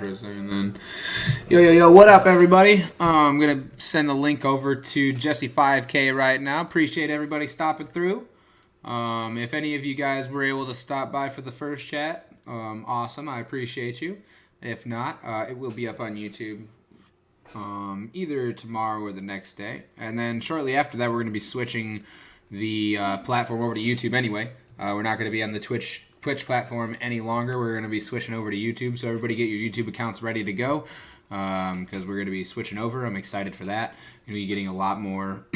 And then, yo, what up, everybody? I'm gonna send the link over to Jesse 5K right now. Appreciate everybody stopping through. If any of you guys were able to stop by for the first chat, awesome. I appreciate you. If not, it will be up on YouTube either tomorrow or the next day. And then shortly after that, we're going to be switching the platform over to YouTube anyway. We're not going to be on the Twitch platform any longer. We're going to be switching over to YouTube. So everybody get your YouTube accounts ready to go because we're going to be switching over. I'm excited for that. Going to be getting a lot more,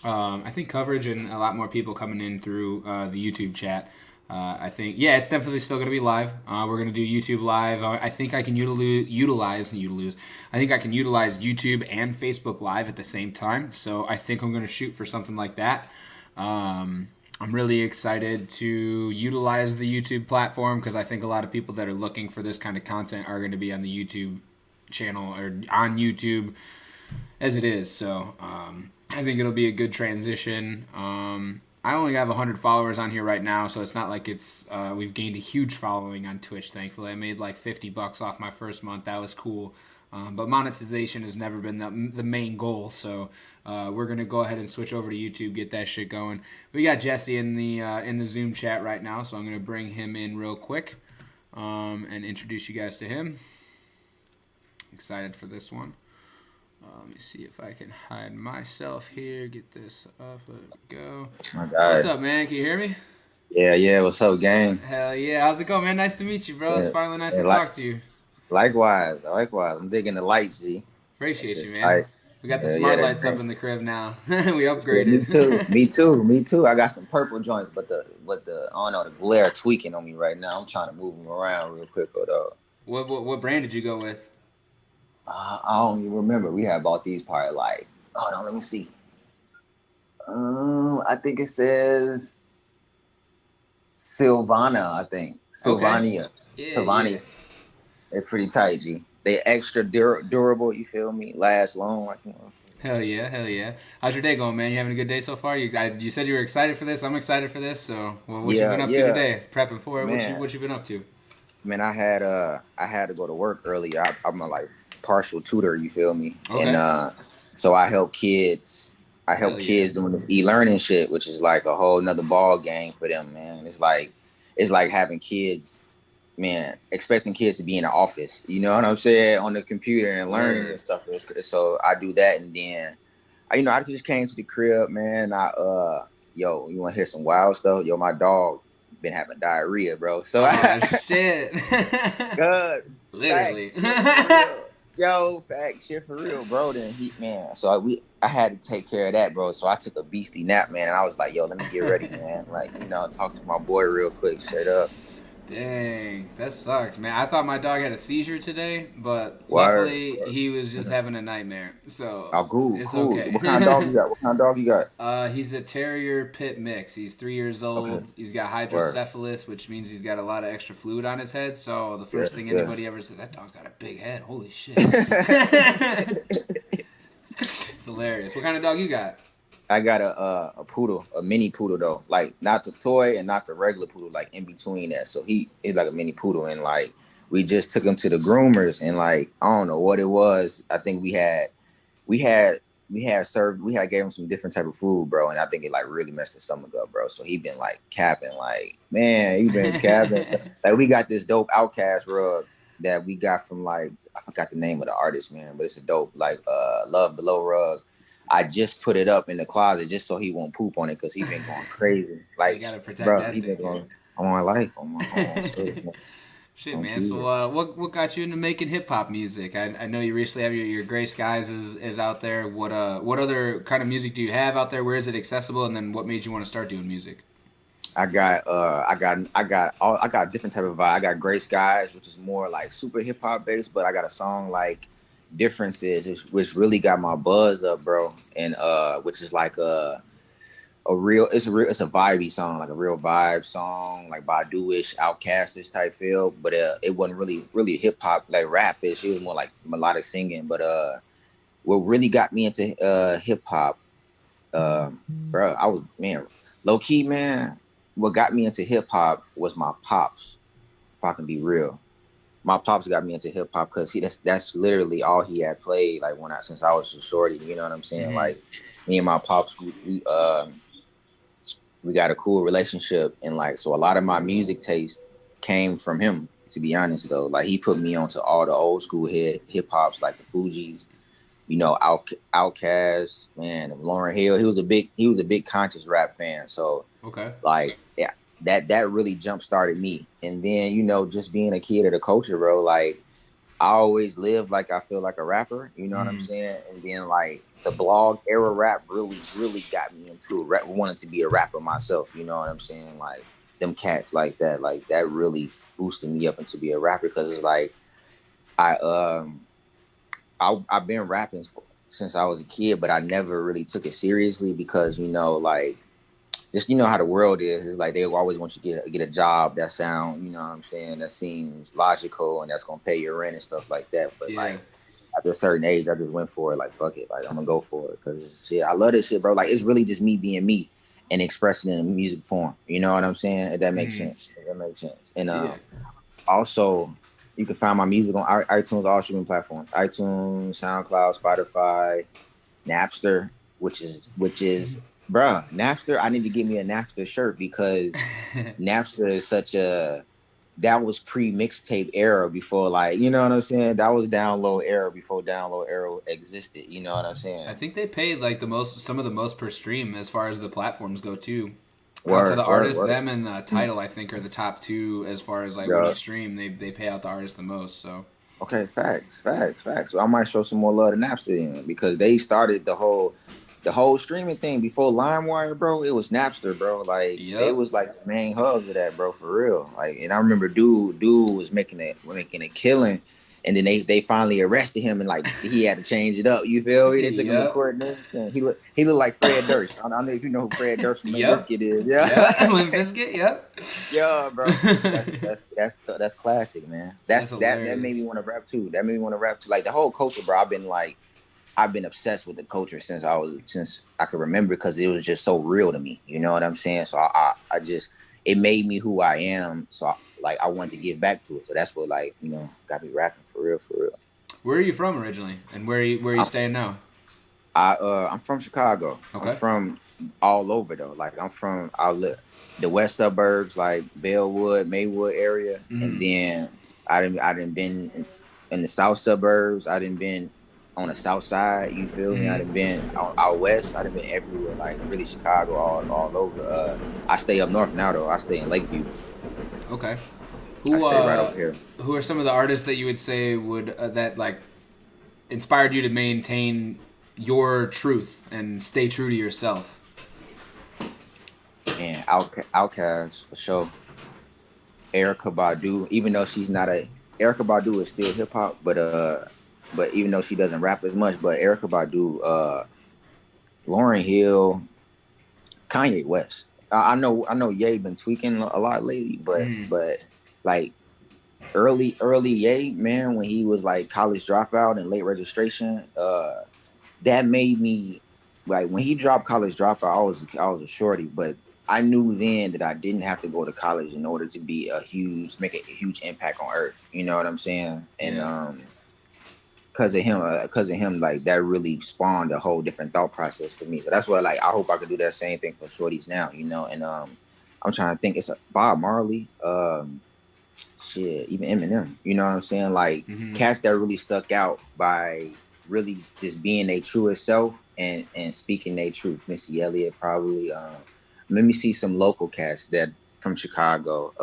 I think, coverage and a lot more people coming in through the YouTube chat. I think, it's definitely still going to be live. We're going to do YouTube live. I think I can utilize YouTube and Facebook Live at the same time. So I think I'm going to shoot for something like that. I'm really excited to utilize the YouTube platform because I think a lot of people that are looking for this kind of content are going to be on the YouTube channel or on YouTube as it is. So I think it'll be a good transition. I only have 100 followers on here right now, so it's not like we've gained a huge following on Twitch, thankfully. I made like $50 off my first month. That was cool. But monetization has never been the main goal, so we're going to go ahead and switch over to YouTube, get that shit going. We got Jesse in the Zoom chat right now, so I'm going to bring him in real quick and introduce you guys to him. Excited for this one. Let me see if I can hide myself here. Get this up. Let it go. Oh my God. What's up, man? Can you hear me? Yeah. What's up, gang? Hell yeah. How's it going, man? Nice to meet you, bro. It's finally nice to talk to you. Likewise. I'm digging the lights, G. Appreciate you, man. Tight. We got the smart lights up in the crib now. We upgraded. Yeah, me too. I got some purple joints, but the I don't know, the glare tweaking on me right now. I'm trying to move them around real quick, though. What brand did you go with? I don't even remember. We had bought these probably like, hold on, let me see. I think it says Sylvania, I think. Sylvania. Okay. Yeah, Sylvania. Yeah. They're pretty tight, G. They extra durable, you feel me? Last long. Hell yeah. How's your day going, man? You having a good day so far? You said you were excited for this. I'm excited for this. So what you been up to today? Prepping for it? Man. What you been up to? Man, I had to go to work earlier. I'm a like partial tutor, you feel me? Okay. And so I help kids. Kids doing this e-learning shit, which is like a whole nother ball game for them, man. It's like having kids, man, expecting kids to be in the office. You know what I'm saying? On the computer and learning and stuff. So I do that, and then I just came to the crib, man. And you want to hear some wild stuff? Yo, my dog been having diarrhea, bro. So shit. Good. Literally. Fact shit for real, bro. Then so I had to take care of that, bro. So I took a beastie nap, man, and I was like, yo, let me get ready, man. Like, talk to my boy real quick, straight up. Dang, that sucks, man. I thought my dog had a seizure today, but luckily he was just having a nightmare. So cool. Okay. What kind of dog you got? He's a terrier pit mix. He's 3 years old. Okay. He's got hydrocephalus, which means he's got a lot of extra fluid on his head. So the first thing anybody ever said, that dog's got a big head. Holy shit. It's hilarious. What kind of dog you got? I got a poodle, a mini poodle though, like not the toy and not the regular poodle, like in between that. So he is like a mini poodle, and like we just took him to the groomers, and like I don't know what it was. I think we had gave him some different type of food, bro, and I think it like really messed his stomach up, bro. So he been like capping, like man, he been capping. Like we got this dope Outcast rug that we got from like I forgot the name of the artist, man, but it's a dope like Love Below rug. I just put it up in the closet just so he won't poop on it because he been going crazy. Like, you gotta protect bro, that he thing, been going on my life, on my Shit, man. So, what got you into making hip hop music? I know you recently have your Gray Skies is out there. What other kind of music do you have out there? Where is it accessible? And then what made you want to start doing music? I got different type of vibe. I got Gray Skies, which is more like super hip hop based, but I got a song like Differences, which really got my buzz up, bro, and which is like it's a vibey song, like a real vibe song, like Badu-ish, Outkast-ish type feel, but it wasn't really hip hop like rap-ish. It was more like melodic singing. But what really got me into hip hop, bro, I was low key, man. What got me into hip hop was my pops, if I can be real. my pops got me into hip hop because that's literally all he had played like when I since I was a shorty. You know what I'm saying? Mm-hmm. Like me and my pops, we got a cool relationship, and like so a lot of my music taste came from him. To be honest, though, like he put me onto all the old school hip hops, like the Fugees, Outkast, man, Lauren Hill. He was a big conscious rap fan. So Okay. like yeah, that really jump started me. And then just being a kid of the culture, bro. Like I always lived like I feel like a rapper. You know what I'm Mm-hmm. saying? And then like the blog era rap really got me into rap, wanting to be a rapper myself. You know what I'm saying? Like them cats like that really boosted me up into be a rapper because it's like I I've been rapping since I was a kid, but I never really took it seriously because like just how the world is. It's like they always want you to get a job that sound, what I'm saying, that seems logical and that's gonna pay your rent and stuff like that. But Yeah. like after a certain age, I just went for it. Like fuck it, like I'm gonna go for it because shit, I love this shit, bro. Like it's really just me being me and expressing it in music form. You know what I'm saying? If that makes Mm-hmm. sense. If that makes sense. And Yeah. also, you can find my music on iTunes, all streaming platforms: iTunes, SoundCloud, Spotify, Napster, which is, bruh, Napster. I need to get me a Napster shirt because Napster is such a that was pre mixtape era before, like, you know what I'm saying. That was download era before download era existed. You know what I'm I saying? think they paid like some of the most per stream as far as the platforms go too. Out to the Word, word, artist, word. them and Title, I think, are the top two as far as like when you Yeah. stream. They pay out the artist the most. So. Okay, facts, facts, facts. So I might show some more love to Napster then because they started the whole streaming thing before LimeWire, bro. It was Napster, bro. Like they Yep. was like the main hubs of that, bro, for real. Like, and I remember dude was making a killing, and then they finally arrested him, and like he had to change it up. You feel me? They took him to Yep. court and everything. He looked like Fred Durst. I don't know if you know who Fred Durst from Limp Yep. Bizkit is. Yeah. Yeah. Limp Bizkit. Yep. Yeah, bro. That's classic, man. That's That made me hilarious. want to rap too. That made me want to rap too. Like the whole culture, bro. I've been obsessed with the culture since I could remember because it was just so real to me. You know what I'm saying? So I just it made me who I am. So I wanted to give back to it. So that's what got me rapping for real, for real. Where are you from originally, and where are you I'm staying now? I'm from Chicago. I'm Okay. from all over though. Like I'm from I live the west suburbs, like Bellwood, Maywood area, and Mm-hmm. then I didn't been in the south suburbs. I didn't been on the south side. You feel me? I Mm-hmm. didn't been out west. I didn't been everywhere. Like really Chicago, all over. I stay up north now though. I stay in Lakeview. Okay. I Who stay right over uh here. who are some of the artists that you would say would that like inspired you to maintain your truth and stay true to yourself? And Outkast for sure. Erica Badu, even though she's not a Erica Badu is still hip hop, but even though she doesn't rap as much, but Erica Badu, Lauren Hill, Kanye West. I know Ye been tweaking a lot lately, but Mm. but like early Ye, man, when he was like college dropout and late registration, that made me like when he dropped college dropout, I was a shorty, but I knew then that I didn't have to go to college in order to be make a huge impact on earth. You know what I'm saying? And Yeah. because of him, like that really spawned a whole different thought process for me. So that's what like I hope I could do that same thing for shorties now, and I'm trying to think it's a Bob Marley, shit, even Eminem, you know what I'm saying? Like Mm-hmm. cats that really stuck out by really just being their truest self and speaking their truth. Missy Elliott probably. Let me see some local cats that from Chicago.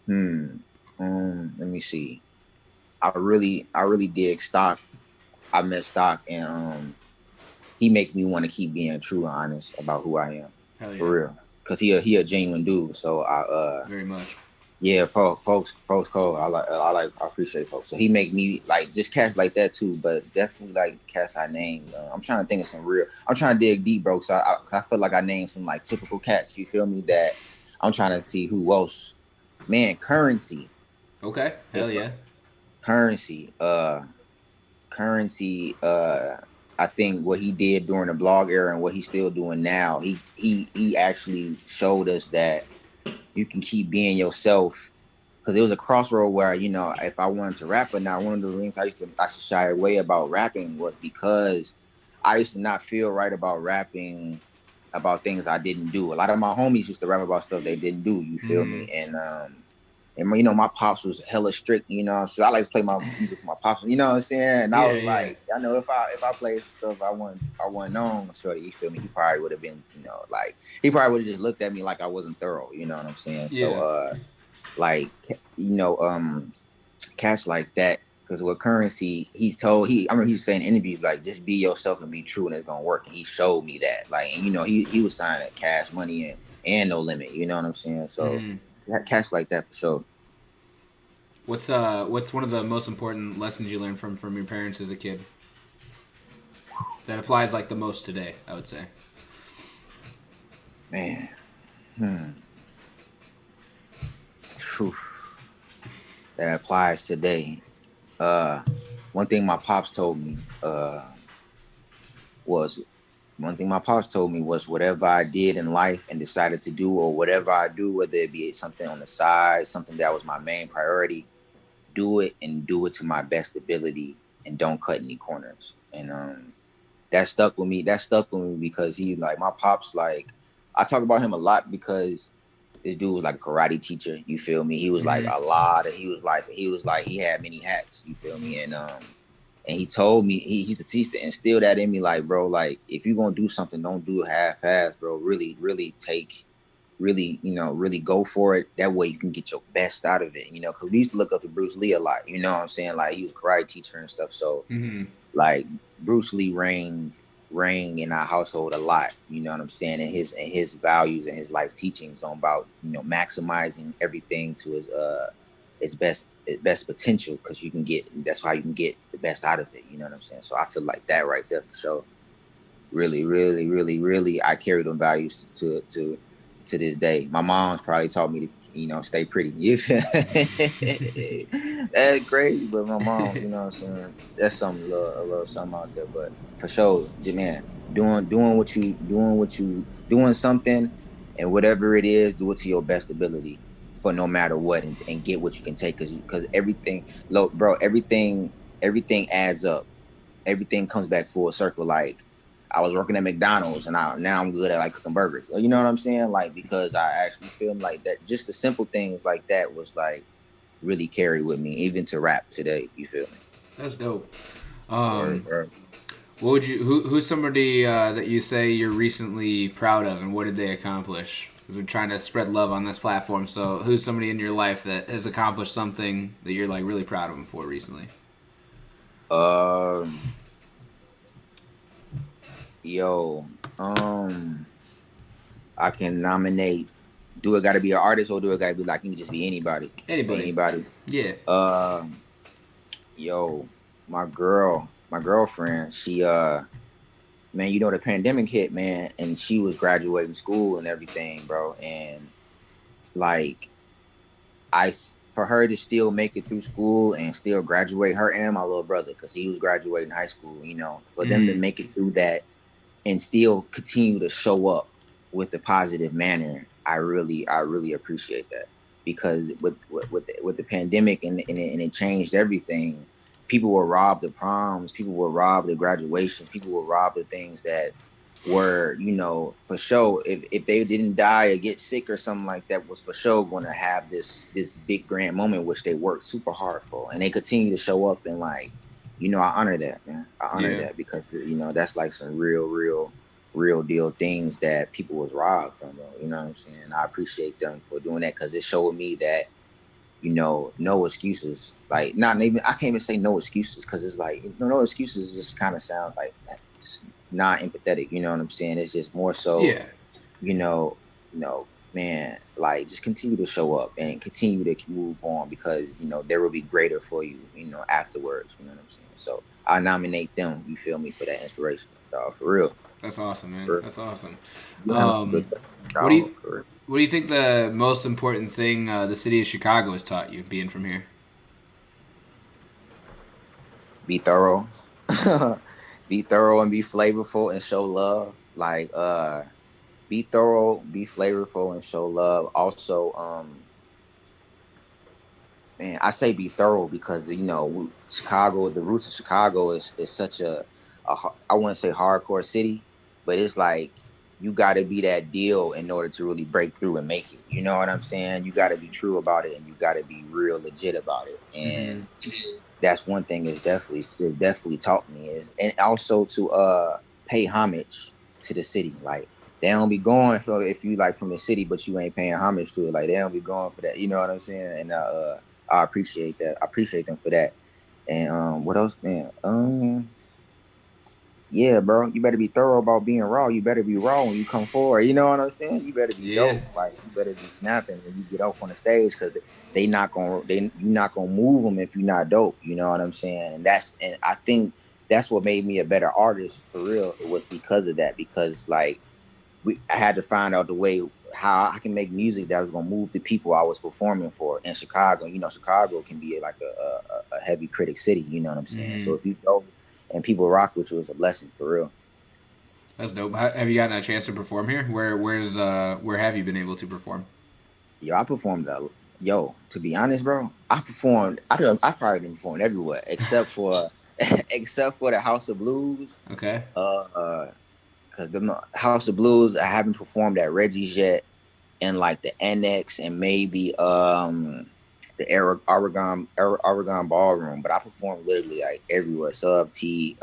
Hmm. Let me see. I really dig Stock. I met Stock, and he make me want to keep being true and honest about who I am, Hell for yeah. real. Cause he a genuine dude. So Very much. yeah, folks, cool. I appreciate folks. So he make me like just cats like that too, but definitely like the cats I named. I'm trying to think of some real. I'm trying to dig deep, bro. So I feel like I named some like typical cats. You feel me? That I'm trying to see who else. Man, currency. Okay. Hell If yeah. currency, currency. I think what he did during the blog era and what he's still doing now. He actually showed us that you can keep being yourself because it was a crossroad where, you know, if I wanted to rap or not, one of the things I used to shy away about rapping was because I used to not feel right about rapping about things I didn't do. A lot of my homies used to rap about stuff they didn't do. You feel me? Mm. And you know, my pops was hella strict. You know, so I like to play my music for my pops. You know what I'm saying? And I Yeah, was yeah. like, I know if I played stuff I wasn't known, shorty. You feel me? He probably would have been, you know, like he probably would have just looked at me like I wasn't thorough. You know what I'm saying? So Yeah. like you know, cats like that. Because with Currency, I remember he was saying in interviews like just be yourself and be true and it's gonna work. And he showed me that. Like, and you know, he was signing Cash Money and No Limit. You know what I'm saying? So Mm-hmm. cats like that for sure. What's one of the most important lessons you learned from your parents as a kid that applies like the most today? I would say. Man, hmm. Phew. That applies today. Uh, one thing my pops told me was one thing my pops told me was whatever I did in life and decided to do, or whatever I do, whether it be something on the side, something that was my main priority, do it and do it to my best ability and don't cut any corners. And that stuck with me. That stuck with me because he like my pops like I talk about him a lot because this dude was like a karate teacher. You feel me? He was like Mm-hmm. a lot of. He was like he had many hats. You feel me? And he told me he used to teach to instill that in me. Like bro, like if you're gonna do something, don't do it half-ass, bro. Really, really really, you know, really go for it. That way you can get your best out of it. You know, because we used to look up to Bruce Lee a lot. You know what I'm saying? Like he was a karate teacher and stuff. So Mm-hmm. like Bruce Lee rang in our household a lot, you know what I'm saying, and his values and his life teachings on about, you know, maximizing everything to his best potential because you can get that's how you can get the best out of it, you know what I'm saying? So I feel like that right there for sure. Really, really, really, really I carry them values to this day. My mom's probably taught me to, you know, stay pretty. You feel that's crazy, but my mom, you know what I'm saying? That's something a little something out there. But for sure, man, doing something and whatever it is, do it to your best ability for no matter what and get what you can take because everything look, bro, everything adds up. Everything comes back full circle. Like I was working at McDonald's and now I'm good at like cooking burgers. You know what I'm saying? Like because I actually feel like that just the simple things like that was like really carried with me, even to rap today, you feel me? That's dope. Word, Um, word. what would you? Who's somebody that you say you're recently proud of, and what did they accomplish? Because we're trying to spread love on this platform. So, who's somebody in your life that has accomplished something that you're like really proud of them for recently? Um yo, um I can nominate, do it gotta be an artist or do it gotta be like, it can just be anybody. Anybody? Anybody. Yeah. Uh yo, my girlfriend, she man, you know, the pandemic hit, man, and she was graduating school and everything, bro. And like, for her to still make it through school and still graduate, her and my little brother, because he was graduating high school, you know, for them to Mm. make it through that and still continue to show up with a positive manner, I really appreciate that because with the pandemic and it changed everything. People were robbed of proms, people were robbed of graduations, people were robbed of things that were, you know, for sure. If they didn't die or get sick or something like that, was for sure going to have this big grand moment which they worked super hard for, and they continue to show up and like, you know, I honor that, man. I honor Yeah. that because you know that's like some real deal things that people was robbed from, bro. You know what I'm saying? I appreciate them for doing that because it showed me that, you know, no excuses. Like not even I can't even say no excuses because it's like no excuses just kind of sounds like it's not empathetic. You know what I'm saying? It's just more so, Yeah. you know, man, like just continue to show up and continue to move on because you know there will be greater for you, you know, afterwards. You know what I'm saying? So I nominate them. You feel me for that inspiration, dog, for real. That's awesome, man. For That's awesome. yeah, good Um, what do dog, you for real. what do you think the most important thing the city of Chicago has taught you being from here? Be thorough, be thorough and be flavorful and show love. Like be thorough, be flavorful and show love. Also, Man, I say be thorough because Chicago, the roots of Chicago is such I wouldn't say hardcore city, but it's like you got to be that deal in order to really break through and make it. You know what I'm saying? You got to be true about it, and you got to be real legit about it. Mm-hmm. And that's one thing is definitely taught me is, and also to pay homage to the city. Like they don't be going for if you like from the city, but you ain't paying homage to it. Like they don't be going for that. You know what I'm saying? And I appreciate that. I appreciate them for that. And what else, man? Yeah, bro, you better be thorough about being raw. You better be raw when you come forward. You know what I'm saying? You better be Yeah. dope. Like you better be snapping when you get up on the stage because you not gonna move them if you're not dope. You know what I'm saying? And I think that's what made me a better artist for real. It was because of that. Because like I had to find out the way how I can make music that was gonna move the people I was performing for in Chicago. You know, Chicago can be like a heavy critic city. You know what I'm saying? Mm-hmm. So if you go and people rock with you, it's a blessing for real. That's dope. Have you gotten a chance to perform here? Where have you been able to perform? Yo, I performed. To be honest, bro, I performed. I probably didn't perform everywhere except for except for the House of Blues. Okay. Because the House of Blues, I haven't performed at Reggie's yet, and like the Annex and maybe the Oregon Ballroom. But I performed literally like everywhere. Sub T,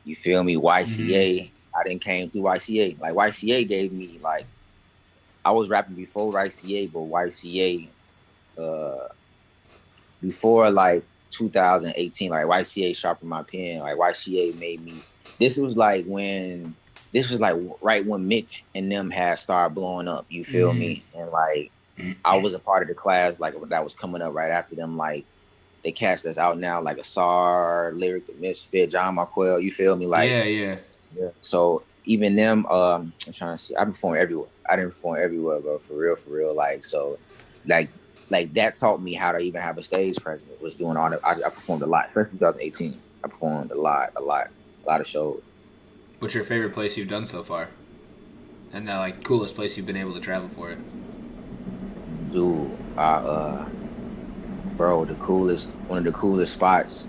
you feel me? Mm-hmm. YCA. I didn't came through YCA. Like YCA gave me like I was rapping before YCA, but YCA before like 2018, like YCA sharpened my pen. Like YCA made me. This was like when this was like right when Mick and them had started blowing up. You feel Mm-hmm. me? And like I was a part of the class like that was coming up right after them. Like they cast us out now, like Asar, Lyric, the Misfit, John Marquell. You feel me? Like Yeah, yeah. yeah. So even them, I'm trying to see. I perform everywhere. I didn't perform everywhere, bro. For real, for real. Like so, like like that taught me how to even have a stage presence. Was doing all the. I performed a lot. Especially 2018. I performed a lot of shows. What's your favorite place you've done so far? And the like coolest place you've been able to travel for it? Dude, bro, one of the coolest spots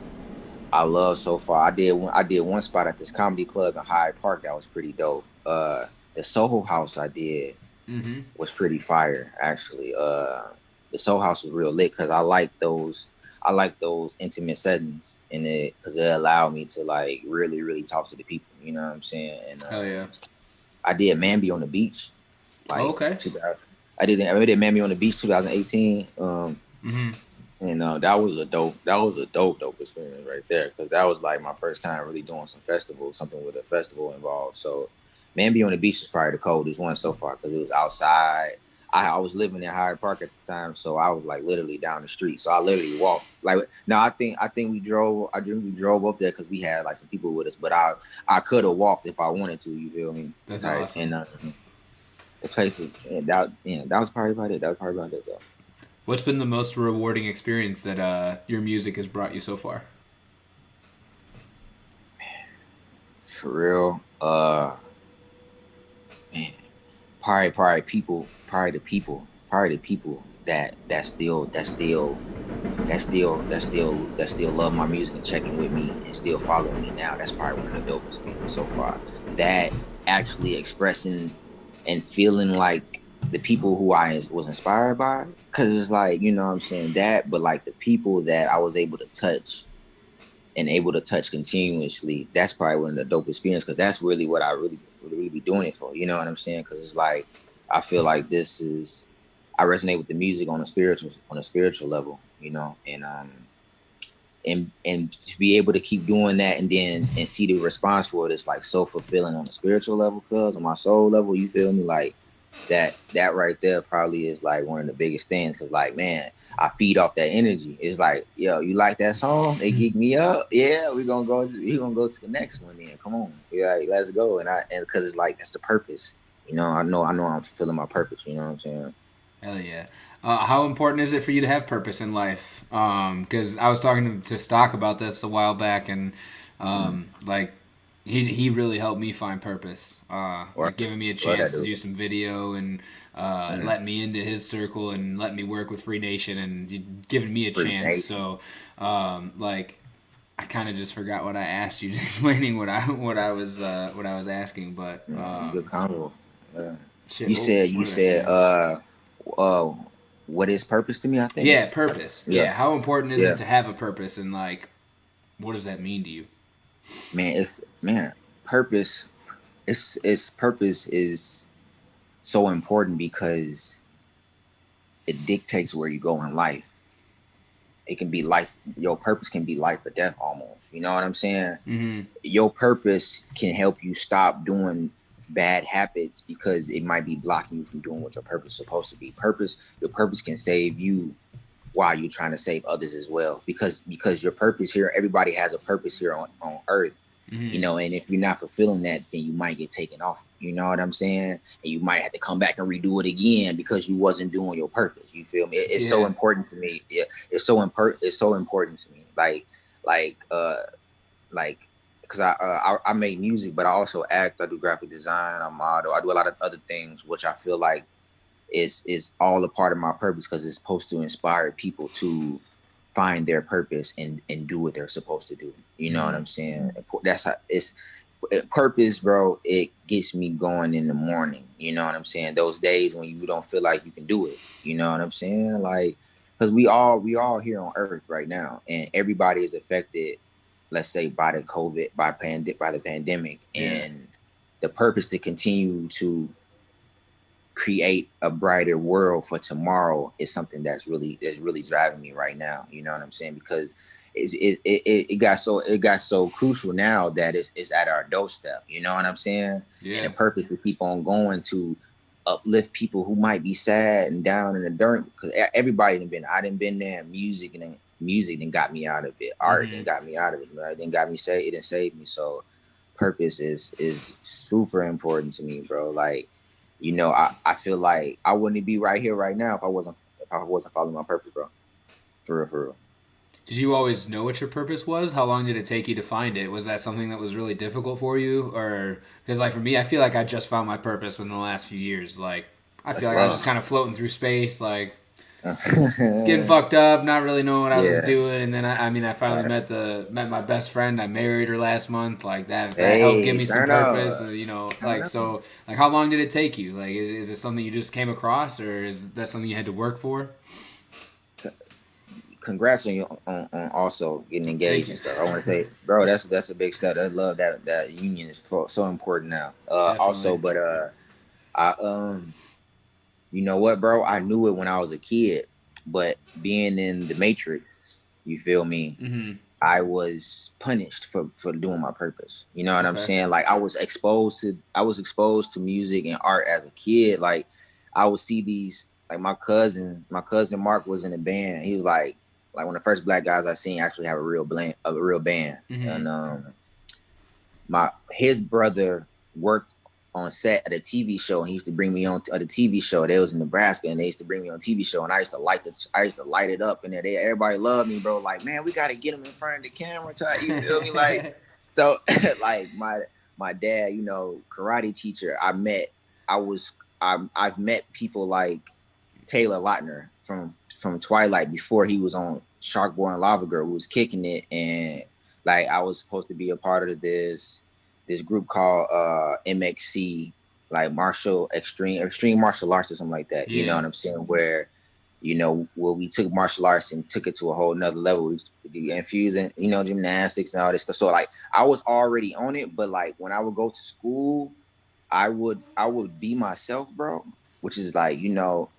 I love so far. I did one spot at this comedy club in Hyde Park that was pretty dope. The Soho House I did Mm-hmm. was pretty fire actually. The Soul House was real lit because I like those intimate settings in it because it allowed me to like really talk to the people. You know what I'm saying? And Hell yeah. I did Mamby on the beach Oh, like okay. 2000. I did Mamby on the beach 2018. Mm-hmm. And that was a dope experience right there because that was like my first time really doing something with a festival involved. So Man on the Beach is probably the coldest one so far because it was outside. I was living in Hyde Park at the time, so I was like literally down the street. So I literally walked. Like no, I think we drove. I think we drove up there because we had like some people with us, but I could have walked if I wanted to. You feel me? That's Right. awesome. And the place is and that that was probably about it. That was probably about it though. What's been the most rewarding experience that your music has brought you so far? For real. Man, probably people, probably the people that still love my music and checking with me and still following me now. That's probably one of the dopest feelings so far. That actually expressing and feeling like the people who I was inspired by, because it's like you know what I'm saying that, but like the people that I was able to touch and able to touch continuously, that's probably one of the dope experience because that's really what I really be doing it for. You know what I'm saying? Because it's like I feel like this is I resonate with the music on a spiritual level, you know, and to be able to keep doing that and then and see the response for it is like so fulfilling on the spiritual level, cuz on my soul level, you feel me? Like that right there probably is like one of the biggest things because like man I feed off that energy. It's like yo you like that song, they geek me up, yeah, we gonna go to the next one then, come on, yeah, like, let's go. And because it's like that's the purpose, you know. I know I'm fulfilling my purpose, you know what I'm saying. Hell yeah. How important is it for you to have purpose in life? Because I was talking to Stock about this a while back, and Mm. like he really helped me find purpose. Or Like giving me a love that chance to dude. do some video and Mm, letting me into his circle and letting me work with Free Nation and giving me a Free chance. Nation. So like I kind of just forgot what I asked you, explaining what I was asking. But Yeah, it's a good combo. Uh, shit, you said what you did I said say? uh what is purpose to me? I think. Yeah, purpose. Yeah, Yeah, how important is it yeah. to have a purpose, and like, what does that mean to you? Man, purpose. It's purpose is so important because it dictates where you go in life. It can be life. Your purpose can be life or death almost. You know what I'm saying? Mm-hmm. Your purpose can help you stop doing bad habits because it might be blocking you from doing what your purpose is supposed to be. Your purpose can save you while you're trying to save others as well. Because your purpose here, everybody has a purpose here on earth. Mm-hmm. And if you're not fulfilling that, then you might get taken off. You know what I'm saying? And you might have to come back and redo it again because you wasn't doing your purpose. You feel me? It's so Yeah. important to me. It's so important to me. Like like because I make music, but I also act. I do graphic design. I model. I do a lot of other things, which I feel like is all a part of my purpose because it's supposed to inspire people to find their purpose and do what they're supposed to do. You know what Mm-hmm. I'm saying? That's how it's purpose, bro. It gets me going in the morning. You know what I'm saying? Those days when you don't feel like you can do it. You know what I'm saying? Like, because we all here on Earth right now, and everybody is affected. Let's say by the COVID, by the pandemic, Yeah. and the purpose to continue to create a brighter world for tomorrow is something that's really driving me right now. You know what I'm saying? Because it got so crucial now that it's at our doorstep. You know what I'm saying? And the Yeah. purpose to keep on going to uplift people who might be sad and down in the dirt because everybody done been I done been there. Music then got me out of it. Art then Mm-hmm. got me out of it. It then got me saved. It didn't save me. So purpose is super important to me, bro. Like, I feel like I wouldn't be right here right now if I wasn't following my purpose, bro. For real, for real. Did you always know what your purpose was? How long did it take you to find it? Was that something that was really difficult for you, or because like for me, I feel like I just found my purpose within the last few years. Like I feel That's like I was just love. kind of floating through space, like getting fucked up, not really knowing what I was Yeah. doing, and then I mean, I finally Right. met my best friend. I married her last month. Like that helped give Hey, me some turn purpose. up. Turn Like up. so, like how long did it take you? Like, is it something you just came across, or is that something you had to work for? Congrats on you on also getting Thank engaged you. and stuff. I want to say, bro, that's a big step. I love that union is so important now. Also, Definitely. but I you know what, bro? I knew it when I was a kid, but being in the Matrix, you feel me? Mm-hmm. I was punished for doing my purpose. You know what I'm Okay. saying? Like I was exposed to music and art as a kid. Like I would see these like my cousin Mark was in a band. He was like one of the first black guys I seen actually have a real band. Mm-hmm. And my his brother worked on set at a TV show, and he used to bring me on to the TV show. They was in Nebraska, and they used to bring me on TV show, and I used to light it up, and everybody loved me, bro. Like, man, we got to get him in front of the camera, type. You feel me? Like, so, like my dad, karate teacher. I've met people like Taylor Lautner from Twilight before he was on Shark Boy and Lava Girl, who was kicking it, and like I was supposed to be a part of this group called MXC, like martial extreme martial arts or something like that. You know Yeah. what I'm saying? Where we took martial arts and took it to a whole nother level. We do infusing, gymnastics and all this stuff. So like I was already on it, but like when I would go to school, I would be myself, bro, which is like,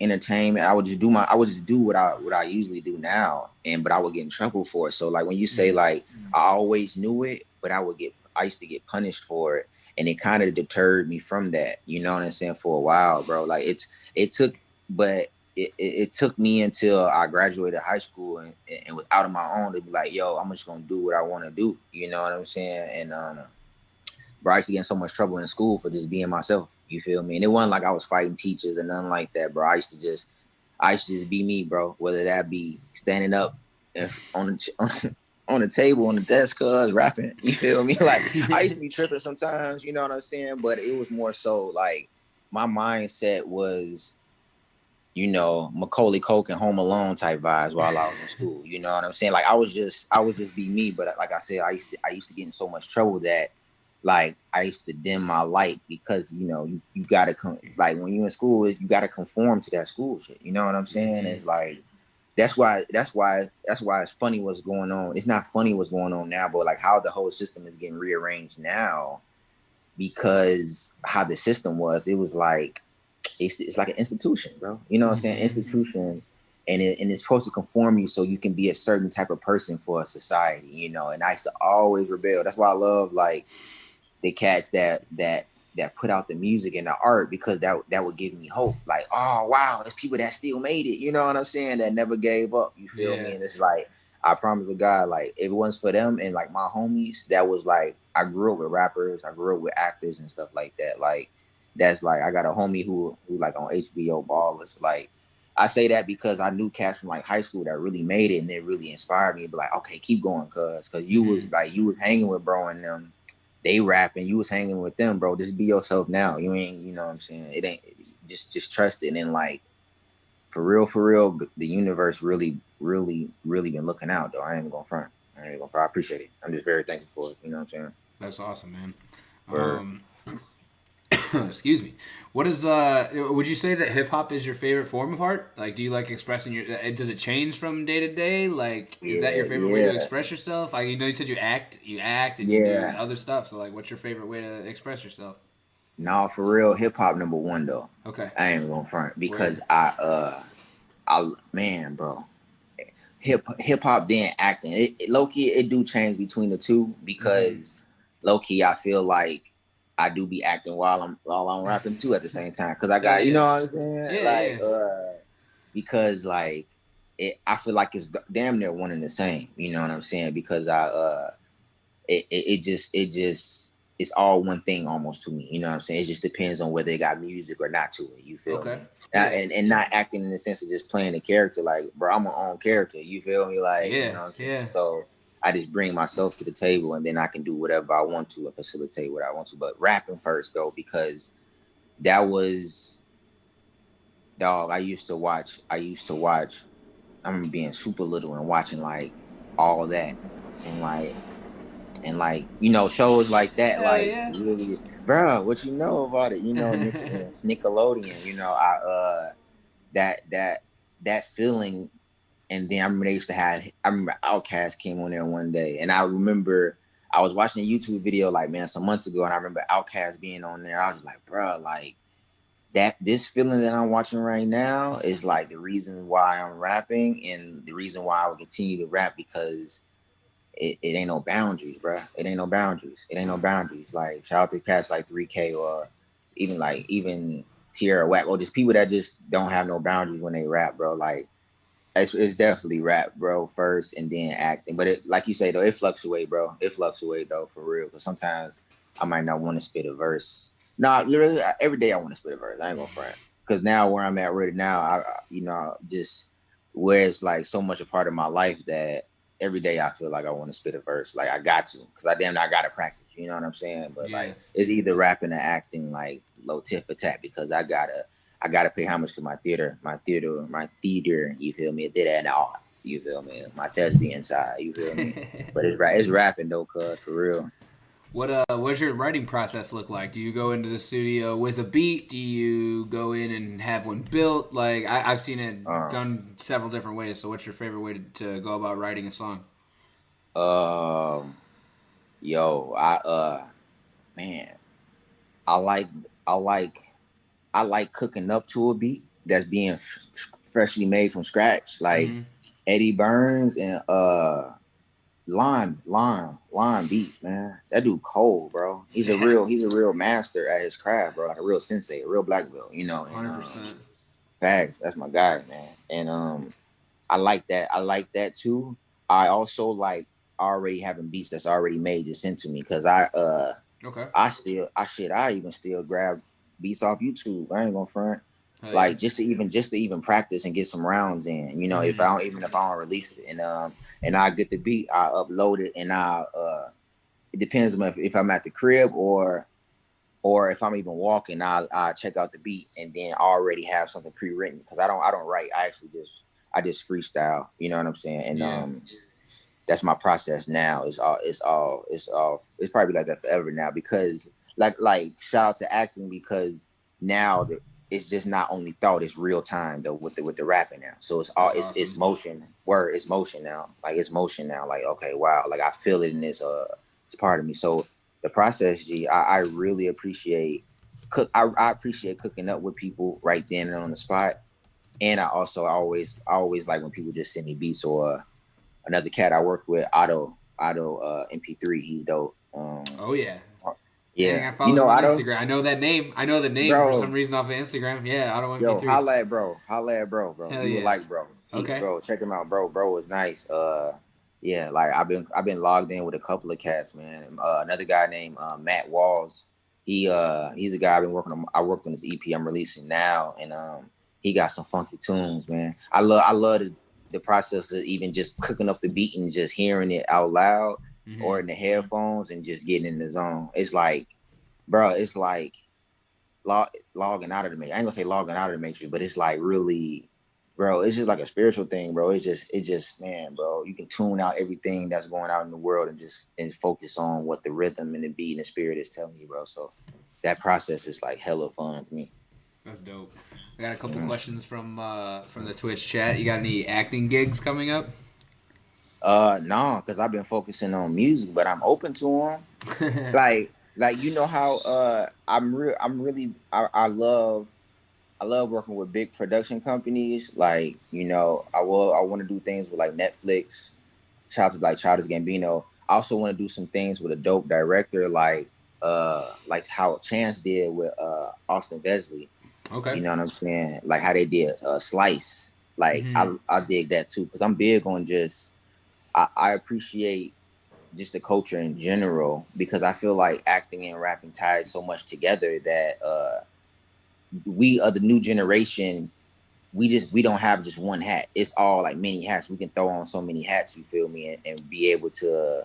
entertainment. I would just do what I usually do now, but I would get in trouble for it. So like when you say Mm-hmm. like I always knew it, but I used to get punished for it, and it kind of deterred me from that. You know what I'm saying? For a while, bro. Like it took, but it took me until I graduated high school and was out of my own to be like, yo, I'm just gonna do what I want to do. You know what I'm saying? And bro, I used to get in so much trouble in school for just being myself. You feel me? And it wasn't like I was fighting teachers and nothing like that, bro. I used to just be me, bro. Whether that be standing up on on the table on the desk, cuz rapping. You feel me? Like I used to be tripping sometimes, you know what I'm saying? But it was more so like my mindset was, you know, Macaulay Culkin Home Alone type vibes while I was in school. You know what I'm saying? Like I was just be me. But like I said, I used to get in so much trouble that like I used to dim my light because you know you gotta like when you in school you gotta conform to that school shit. You know what I'm saying? It's like that's why it's funny what's going on. It's not funny what's going on now, but like how the whole system is getting rearranged now because how the system was, it was like it's like an institution, bro. You know what I'm saying? Institution, and it's supposed to conform you so you can be a certain type of person for a society, you know. And I used to always rebel. That's why I love like the cats that put out the music and the art because that would give me hope. Like, oh wow, there's people that still made it. You know what I'm saying? That never gave up. You feel me? And it's like I promise to God, like if it wasn't for them and like my homies, that was like I grew up with rappers, I grew up with actors and stuff like that. Like that's like I got a homie who like on HBO Ballers. Like I say that because I knew cats from like high school that really made it and it really inspired me to be like, okay, keep going, cuz you was like you was hanging with bro and them. They rapping, you was hanging with them, bro. Just be yourself now. You ain't, you know what I'm saying? It ain't just trust it. And like for real, the universe really been looking out though. I ain't even gonna front. I appreciate it. I'm just very thankful for it. You know what I'm saying? That's awesome, man. Word. Excuse me. What is would you say that hip hop is your favorite form of art? Like do you like expressing your does it change from day to day? Like is that your favorite way to Yeah, express yourself? Like you know you said you act and you do yeah. other stuff. So like what's your favorite way to express yourself? Nah, for real, hip hop number one though. Okay. I ain't even gonna front because Word. I man, bro. Hip hop then acting. It low key it do change between the two because low key I feel like I do be acting while I'm rapping too at the same time because I Yeah, got you yeah. know what I'm saying Yeah, like yeah. because like I feel like it's damn near one and the same. You know what I'm saying because it just it's all one thing almost to me. You know what I'm saying? It just depends on whether they got music or not to it. You feel Okay. me? Yeah. And not acting in the sense of just playing the character. Like, bro, I'm my own character. You feel me? Like, you Yeah. know what I'm saying? Yeah. So I just bring myself to the table and then I can do whatever I want to and facilitate what I want to. But rapping first though, because that was dog. I used to watch. I remember being super little and watching like all that and like you know shows like that Hell like yeah. really bro what you know about it you know Nickelodeon you know that feeling and then I remember they used to have I remember Outkast came on there one day and I remember I was watching a YouTube video like man some months ago and I remember Outkast being on there I was like bro like that this feeling that I'm watching right now is like the reason why I'm rapping and the reason why I will continue to rap because it ain't no boundaries, bro. It ain't no boundaries. It ain't no boundaries. Like shout out to cats like 3K or even Tierra Whack or just people that just don't have no boundaries when they rap, bro. Like it's definitely rap, bro, first and then acting. But it like you say though, it fluctuate, bro. It fluctuate though for real. Because sometimes I might not want to spit a verse. Nah, literally every day I want to spit a verse. I ain't gonna front. Because now where I'm at right now, you know just where it's like so much a part of my life that every day I feel like I want to spit a verse. Like I got to, because I gotta practice. You know what I'm saying? But Yeah. like it's either rapping or acting, like low tip for tat, because I gotta pay homage to my theater. You feel me? Theater and the arts. You feel me? My thespian side. You feel me? But it's rapping though, cuz for real. What's your writing process look like? Do you go into the studio with a beat? Do you go in and have one built? Like I've seen it Um, done several different ways. So what's your favorite way to go about writing a song? um, yo, man, I like, I like, I like cooking up to a beat that's being freshly made from scratch, like Mm-hmm. Eddie Burns and Lime Beats, man. That dude cold, bro. Yeah, he's a real master at his craft, bro. Like a real sensei, a real black belt, you know. And 100%. facts, that's my guy, man. And I like that. I like that too. I also like already having beats that's already made to send to me because Okay. I even still grab beats off YouTube. I ain't gonna front. Oh yeah. like just to even practice and get some rounds in. You know, if I Mm-hmm. don't even if I don't release it, and I get the beat, I upload it, and it depends on if I'm at the crib or if I'm even walking, I check out the beat and then already have something pre-written because I don't write. I just freestyle. You know what I'm saying? And Yeah. that's my process now. It's probably like that forever now because like shout out to acting because now it's just not only thought, it's real time though with the rapping now. So That's it's awesome. motion. Word, it's motion now. Like it's motion now. Like okay, wow. Like I feel it in this it's part of me. So the process, I really appreciate I appreciate cooking up with people right then and on the spot. And I always like when people just send me beats or another cat I work with, Otto MP3. He's dope. Oh yeah. Dang, Yeah, I follow him on Otto, Instagram. I know that name. I know the name for some bro. reason off of Instagram. Yeah, Auto Yo, MP3. holla at bro. Hell You would yeah. like bro. Okay. Bro, check him out, bro. Bro is nice. Yeah, like I've been logged in with a couple of cats, man. Another guy named Matt Walls. He's a guy I've been working on. I worked on this EP I'm releasing now, and he got some funky tunes, man. I love the process of even just cooking up the beat and just hearing it out loud or Mm-hmm. in the headphones and just getting in the zone. It's like, bro, it's like logging out of the matrix. I ain't gonna say logging out of the matrix, but it's like really, bro. It's just like a spiritual thing, bro. It just, man, bro. You can tune out everything that's going out in the world and focus on what the rhythm and the beat and the spirit is telling you, bro. So that process is like hella fun to me. That's dope. I got a couple Mhm. questions from the Twitch chat. You got any acting gigs coming up? No, because I've been focusing on music, but I'm open to them. Like you know how I love working with big production companies. Like, I want to do things with like Netflix. Shout out to like Childish Gambino. I also want to do some things with a dope director like how Chance did with Austin Vesley. Okay. You know what I'm saying? Like how they did Slice. Like Mm-hmm. I dig that too because I'm big on just I appreciate just the culture in general because I feel like acting and rapping ties so much together that we are the new generation. We don't have just one hat. It's all like many hats. We can throw on so many hats. You feel me, and be able to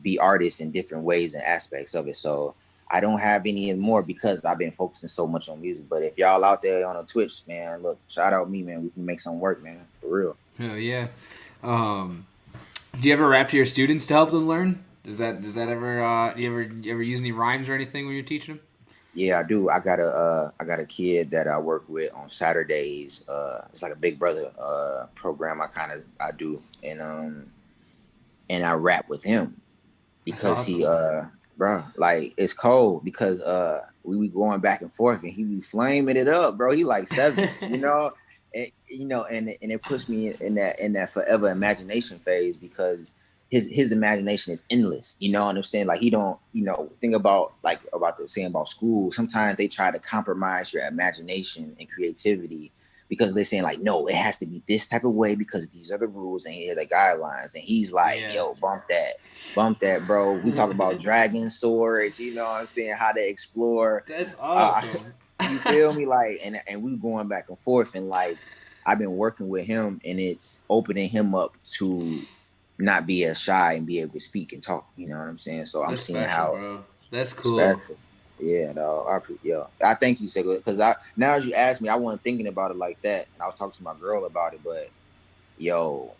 be artists in different ways and aspects of it. So I don't have any more because I've been focusing so much on music. But if y'all out there on a Twitch, man, look, shout out me, man. We can make something work, man, for real. Hell yeah. Um, do you ever rap to your students to help them learn? Does that ever do you ever use any rhymes or anything when you're teaching them? Yeah, I do. I got a kid that I work with on Saturdays. It's like a Big Brother program I do, and I rap with him That's because he awesome. bro, like it's cold because we be going back and forth and he be flaming it up, bro. He like seven, and it puts me in that forever imagination phase because his imagination is endless. You know what I'm saying? Like he don't, think about like about the saying about school. Sometimes they try to compromise your imagination and creativity because they're saying like, no, it has to be this type of way because these are the rules and here are the guidelines. And he's like, Yeah. yo, bump that, bro. We talk about dragon swords, you know what I'm saying? How to explore. That's Uh, awesome. you feel me? Like, and we going back and forth, and like I've been working with him, and it's opening him up to not be as shy and be able to speak and talk. You know what I'm saying? So I'm That's seeing special, how bro. That's cool. special. Yeah, no, I thank you, Sigga, because I now as you asked me, I wasn't thinking about it like that, and I was talking to my girl about it, but yo,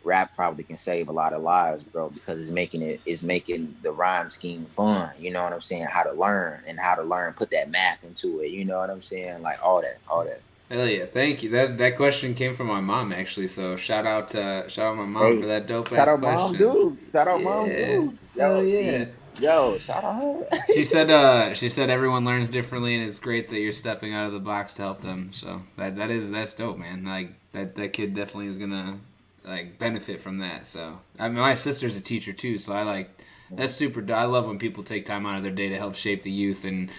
rap probably can save a lot of lives, bro, because it's making the rhyme scheme fun. You know what I'm saying? How to learn, put that math into it. You know what I'm saying? Like all that. Hell yeah, thank you. That question came from my mom actually, so shout out my mom for Hey, that dope shout ass out mom question. dudes. Shout out mom Yeah, dudes. hell Yo, yeah. see, yo, shout out her. She said everyone learns differently, and it's great that you're stepping out of the box to help them. So that's dope, man. Like that kid definitely is gonna like benefit from that. So I mean, my sister's a teacher too, so I like that's super. I love when people take time out of their day to help shape the youth and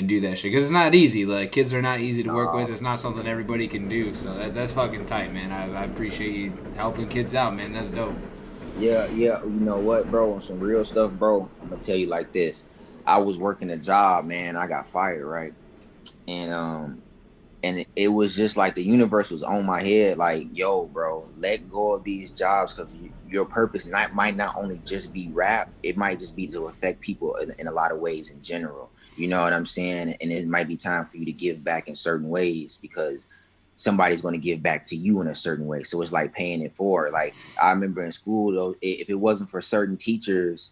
do that shit because it's not easy. Like kids are not easy to work with. Nah, It's not something everybody can do. So that's fucking tight, man. I appreciate you helping kids out, man. That's dope. yeah, yeah. You know what, bro? On some real stuff, bro. I'm gonna tell you like this. I was working a job, man. I got fired, right? and it was just like the universe was on my head, like, yo, bro, let go of these jobs, because your purpose might not only just be rap, it might just be to affect people in a lot of ways in general. You know what I'm saying? And it might be time for you to give back in certain ways, because somebody's going to give back to you in a certain way. So it's like paying it forward. Like, I remember in school, though, if it wasn't for certain teachers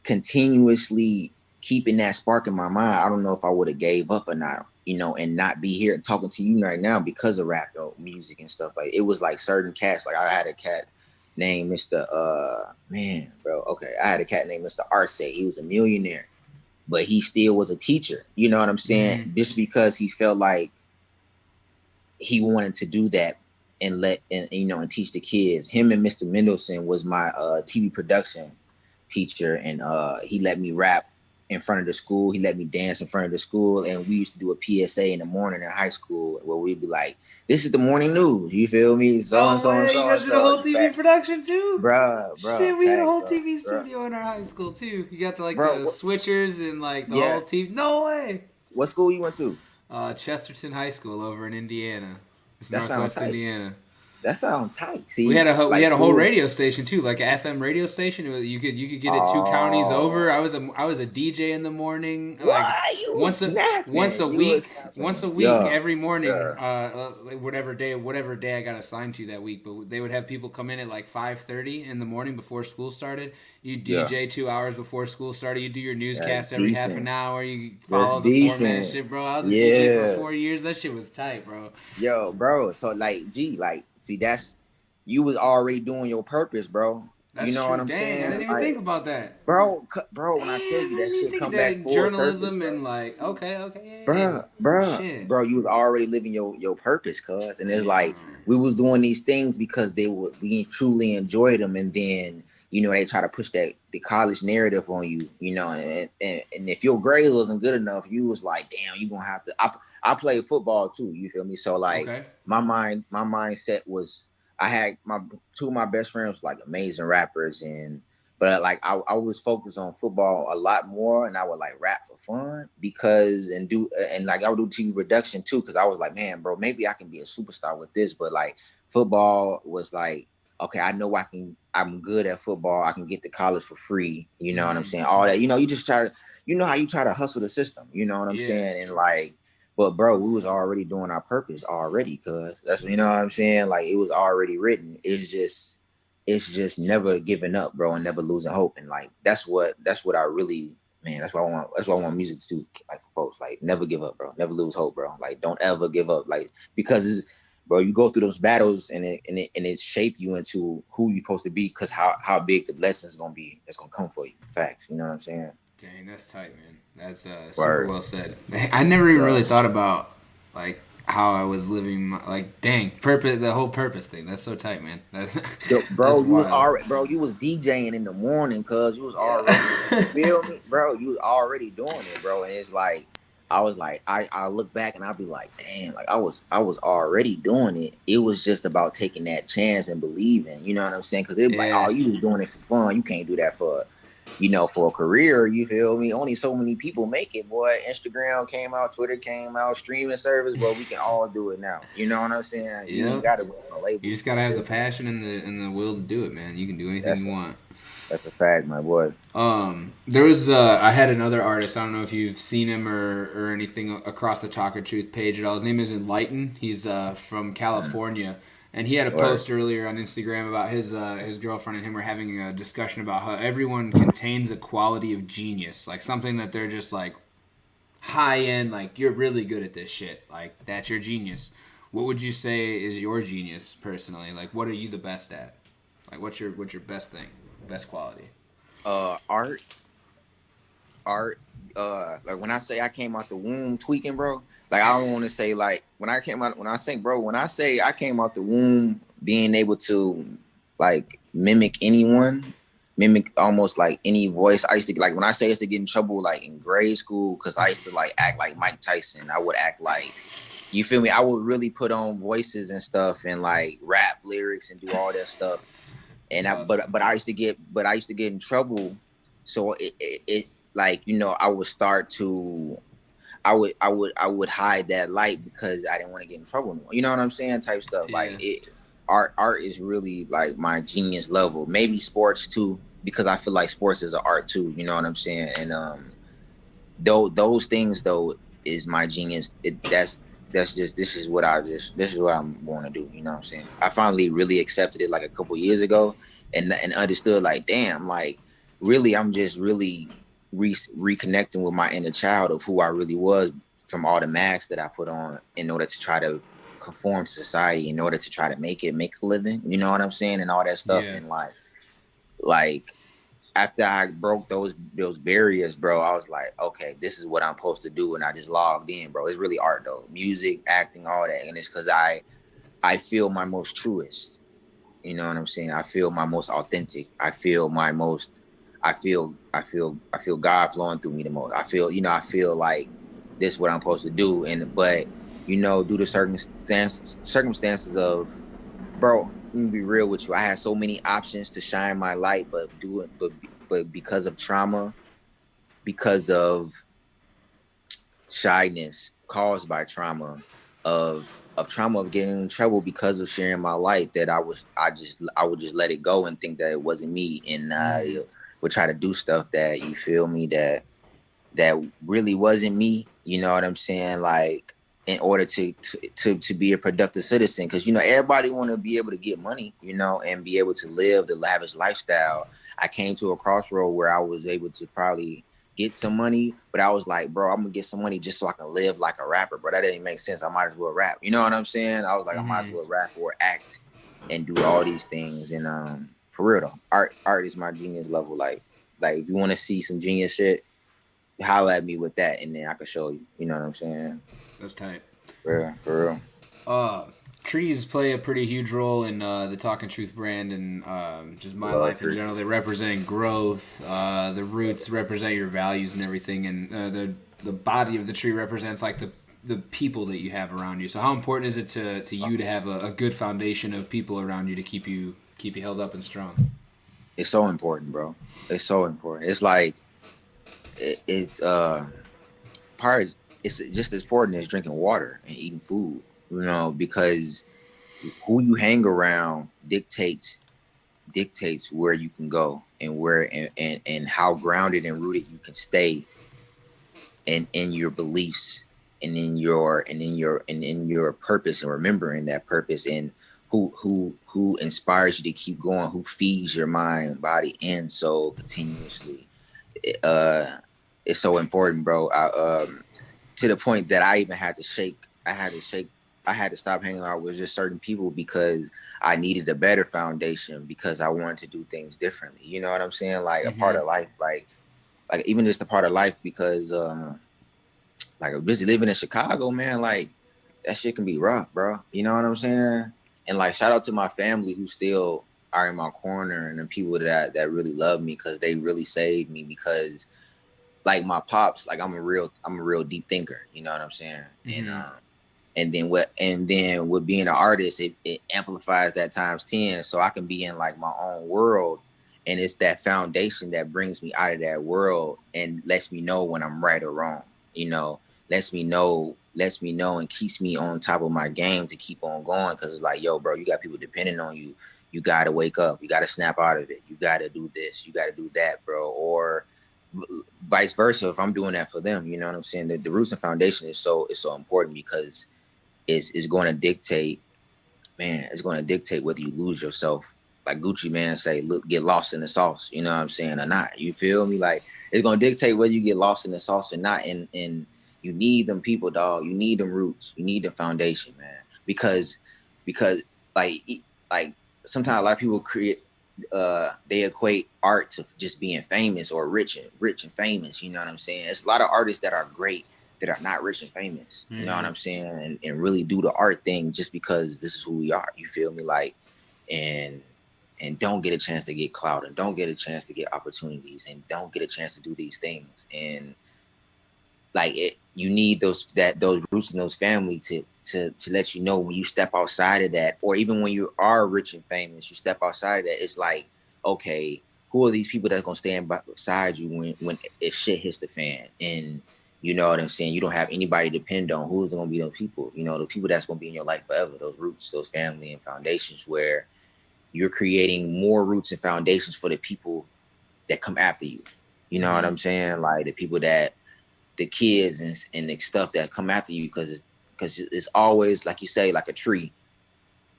continuously keeping that spark in my mind, I don't know if I would have gave up or not, and not be here and talking to you right now because of rap music and stuff. Like, it was like certain cats. Like, I had a cat named Mr. Man, bro. Okay, I had a cat named Mr. Arce. He was a millionaire, but he still was a teacher. You know what I'm saying? Mm-hmm. Just because he felt like he wanted to do that and teach the kids. Him and Mr. Mendelson was my TV production teacher, and he let me rap in front of the school. He let me dance in front of the school, and we used to do a PSA in the morning in high school where we'd be like, "This is the morning news." You feel me? So and No so and way, you so and guys did a whole so. TV production too? Bruh, Shit, we had a fact, whole bro, TV bruh. studio in our high school too. You got Bro, the switchers and like the yeah. whole TV. No way. What school you went to? Chesterton High School over in Indiana. It's That sounds Northwest tight. Indiana. That sounds tight. We had See, a we like had a whole school. radio station too, like an FM radio station. You could get it 2 counties over. Oh, I was a DJ in the morning, like what? You was once a snapping. You was once snapping. a week, Yeah, every morning, yeah. like whatever day I got assigned to that week. But they would have people come in at like 5:30 in the morning before school started. You Yeah. DJ 2 hours before school started. You do your That's newscast every half an decent. hour. You That's follow the format and decent. shit, bro. I was a DJ for Yeah. 4 years. That shit was tight, bro. Yo, bro. So like, gee, like, see, that's you was already doing your purpose, bro. You That's know what true. I'm Dang, I saying? didn't even think Like, about that. bro, when I tell Damn, you I that didn't even shit think of come back that. full circle, Journalism bro. and like, okay, yeah, Bruh, shit. bro, you was already living your purpose, cuz. And it's like Damn. we was doing these things because we truly enjoyed them, and then they try to push the college narrative on you, and if your grades wasn't good enough, you was like, damn, you gonna have to. I played football too, you feel me? So like Okay. my mindset was I had my two of my best friends was like amazing rappers, and but like I was focused on football a lot more, and I would like rap for fun because and like I would do TV production too, because I was like, man, bro, maybe I can be a superstar with this. But like football was like, okay, I know I'm good at football. I can get to college for free. You know what I'm Mm-hmm. saying? All that, you just try to, how you try to hustle the system. You know what I'm Yeah. saying? And like, but bro, we was already doing our purpose already, cuz that's, what I'm saying. Like, it was already written. It's just never giving up, bro, and never losing hope. And like that's what I really, man, that's what I want music to do, like, for folks. Like, never give up, bro. Never lose hope, bro. Like, don't ever give up. Like, because bro, you go through those battles, and it shape you into who you're supposed to be, because how big the blessing's gonna be that's gonna come for you. Facts. You know what I'm saying? Dang, that's tight, man. That's super Word. well said. I never even really Yeah. thought about like how I was living. Like, dang, purpose. The whole purpose thing. That's so tight, man. Yo, That's bro, wild. you was DJing in the morning, cuz you was already, you Yeah. feel me, bro? You was already doing it, bro. And it's like, I was like, I look back and I'll be like, damn, like I was already doing it. It was just about taking that chance and believing. You know what I'm saying? Because they're like, oh, Yeah. you was doing it for fun. You can't do that for a career. You feel me? Only so many people make it, boy. Instagram came out, Twitter came out, streaming service. Well, we can all do it now. You know what I'm saying? You ain't Yep. got to work on a label. You just gotta have the passion and the will to do it, man. You can do anything That's you a want. that's a fact, my boy. There was I had another artist. I don't know if you've seen him or anything across the Talk or Truth page at all. His name is Enlighten. He's from California, and he had a Word. post earlier on Instagram about his girlfriend and him were having a discussion about how everyone contains a quality of genius, like something that they're just like high end, like you're really good at this shit, like that's your genius. What would you say is your genius personally? Like, what are you the best at? Like, what's your best thing, best quality? Art, art. Like, when I say I came out the womb tweaking, bro. Like, I don't want to say like when I say I came out the womb being able to like mimic anyone, mimic almost like any voice. I used to, like, when I say I used to get in trouble like in grade school because I used to like act like Mike Tyson. I would act like, you feel me? I would really put on voices and stuff and like rap lyrics and do all that stuff. That's And awesome. but I used to get in trouble. So it like, I would start to, I would hide that light because I didn't want to get in trouble no more. You know what I'm saying? Type stuff. Like Yeah. it art is really like my genius level. Maybe sports too, because I feel like sports is an art too. You know what I'm saying? And though those things though is my genius. That's just this is what I'm going to do. You know what I'm saying? I finally really accepted it like a couple years ago, and understood like, damn, like really I'm just really reconnecting with my inner child of who I really was from all the masks that I put on in order to try to conform to society, in order to try to make a living. You know what I'm saying? And all that stuff Yeah. in life. Like after I broke those barriers, bro, I was like, okay, this is what I'm supposed to do, and I just logged in, bro. It's really art though, music, acting, all that, and it's because I feel my most truest. You know what I'm saying? I feel my most authentic. I feel my most. I feel God flowing through me the most. I feel like this is what I'm supposed to do, and but due to circumstances of, bro, let me be real with you. I had so many options to shine my light, but because of trauma, because of shyness caused by trauma, of trauma of getting in trouble because of sharing my light, that I would just let it go and think that it wasn't me, and Mm-hmm. I would try to do stuff that, you feel me, that really wasn't me. You know what I'm saying? Like in order to be a productive citizen, because everybody want to be able to get money, and be able to live the lavish lifestyle. I came to a crossroad where I was able to probably get some money, but I was like, bro, I'm gonna get some money just so I can live like a rapper. Bro, that didn't make sense. I might as well rap. You know what I'm saying? I was like, I might as Mm-hmm. well rap or act and do all these things. And for real though, art is my genius level. Like if you want to see some genius shit, holla at me with that, and then I can show you. You know what I'm saying? That's tight. For real. Uh, Trees play a pretty huge role in the Talkin' Truth brand and just I my love life in trees. general. They represent growth. The roots represent your values and everything, and the body of the tree represents like the people that you have around you. So how important is it to you to have a good foundation of people around you to keep you held up and strong? It's so important, bro. It's so important. It's like it's part. It's just as important as drinking water and eating food. Because who you hang around dictates where you can go, and where and how grounded and rooted you can stay in your beliefs, and in your purpose, and remembering that purpose, and who inspires you to keep going, who feeds your mind, body, and soul continuously. uh it's so important, bro. To the point that I even had to shake. I had to stop hanging out with just certain people because I needed a better foundation, because I wanted to do things differently. You know what I'm saying? Like a part Mm-hmm. of life, like even just a part of life, because like busy living in Chicago, man, like that shit can be rough, bro. You know what I'm saying? And like shout out to my family who still are in my corner, and the people that really love me, because they really saved me. Because like my pops, like I'm a real deep thinker. You know what I'm saying? And Mm-hmm. and then with being an artist, it amplifies that times 10, so I can be in like my own world, and it's that foundation that brings me out of that world and lets me know when I'm right or wrong. You know, lets me know and keeps me on top of my game to keep on going, because it's like, yo, bro, you got people depending on you. You got to wake up. You got to snap out of it. You got to do this. You got to do that, bro. Or vice versa, if I'm doing that for them. You know what I'm saying? The roots and foundation is so important, because is going to dictate, man. It's going to dictate whether you lose yourself. Like Gucci man say, look, get lost in the sauce. You know what I'm saying, or not? You feel me? Like it's going to dictate whether you get lost in the sauce or not. And you need them people, dog. You need them roots. You need the foundation, man. Because like like sometimes a lot of people create. They equate art to just being famous or rich and famous. You know what I'm saying? It's a lot of artists that are great that are not rich and famous. You know what Mm-hmm. I'm saying? And really do the art thing just because this is who we are. You feel me? Like, and don't get a chance to get clout, and don't get a chance to get opportunities, and don't get a chance to do these things. And like you need those roots and those family to let you know when you step outside of that, or even when you are rich and famous, you step outside of that. It's like, okay, who are these people that's gonna stand beside you when if shit hits the fan? And You know what I'm saying? You don't have anybody to depend on. Who's going to be those people? You know, the people that's going to be in your life forever, those roots, those family and foundations, where you're creating more roots and foundations for the people that come after you. You know what I'm saying? Like the people that, the kids and the stuff that come after you, because it's always, like you say, like a tree.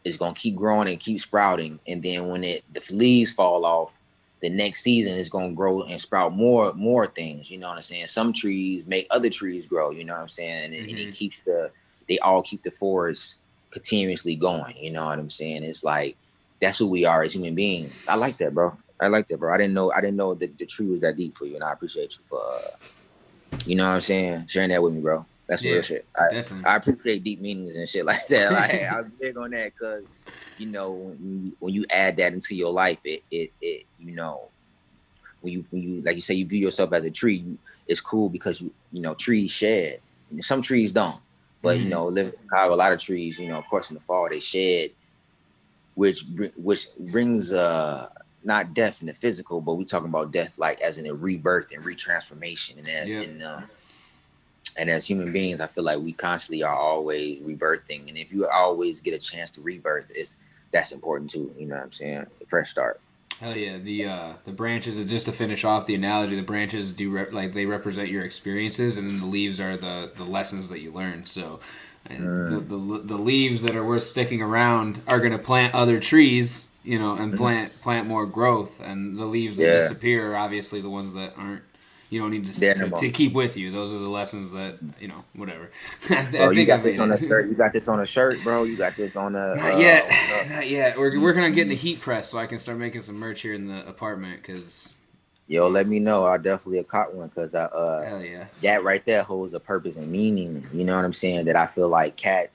It's gonna keep growing and keep sprouting, and then when the leaves fall off, the next season is gonna grow and sprout more things. You know what I'm saying? Some trees make other trees grow. You know what I'm saying? And it keeps they all keep the forest continuously going. You know what I'm saying? It's like that's who we are as human beings. I like that, bro. I like that, bro. I didn't know that the tree was that deep for you, and I appreciate you for you know what I'm saying, sharing that with me, bro. That's real Yeah, shit. definitely. I appreciate deep meanings and shit like that. Like I'm big on that because you know when you add that into your life, it you know when you like you say you view yourself as a tree, it's cool because you know trees shed. Some trees don't, but you know living in Chicago, a lot of trees, you know, of course in the fall they shed, which brings not death in the physical, but we talking about death like as in a rebirth and retransformation and that Yep. and as human beings, I feel like we constantly are always rebirthing. And if you always get a chance to rebirth, that's important too. You know what I'm saying? Fresh start. Hell yeah, the branches. Just to finish off the analogy, the branches like they represent your experiences, and then the leaves are the lessons that you learn. So, the leaves that are worth sticking around are going to plant other trees, you know, and plant more growth. And the leaves that Yeah. disappear are obviously the ones that aren't. You don't need There no to more. keep with you. Those are the lessons that you know. Whatever. I Bro, you think I got this made on a it. shirt. You got this on a shirt, bro. You got this on a Not yet. on a Not yet. We're you, working on getting a you, heat press so I can start making some merch here in the apartment. Cause yo, let me know. I definitely caught one because I hell yeah. that right there holds a purpose and meaning. You know what I'm saying? That I feel like I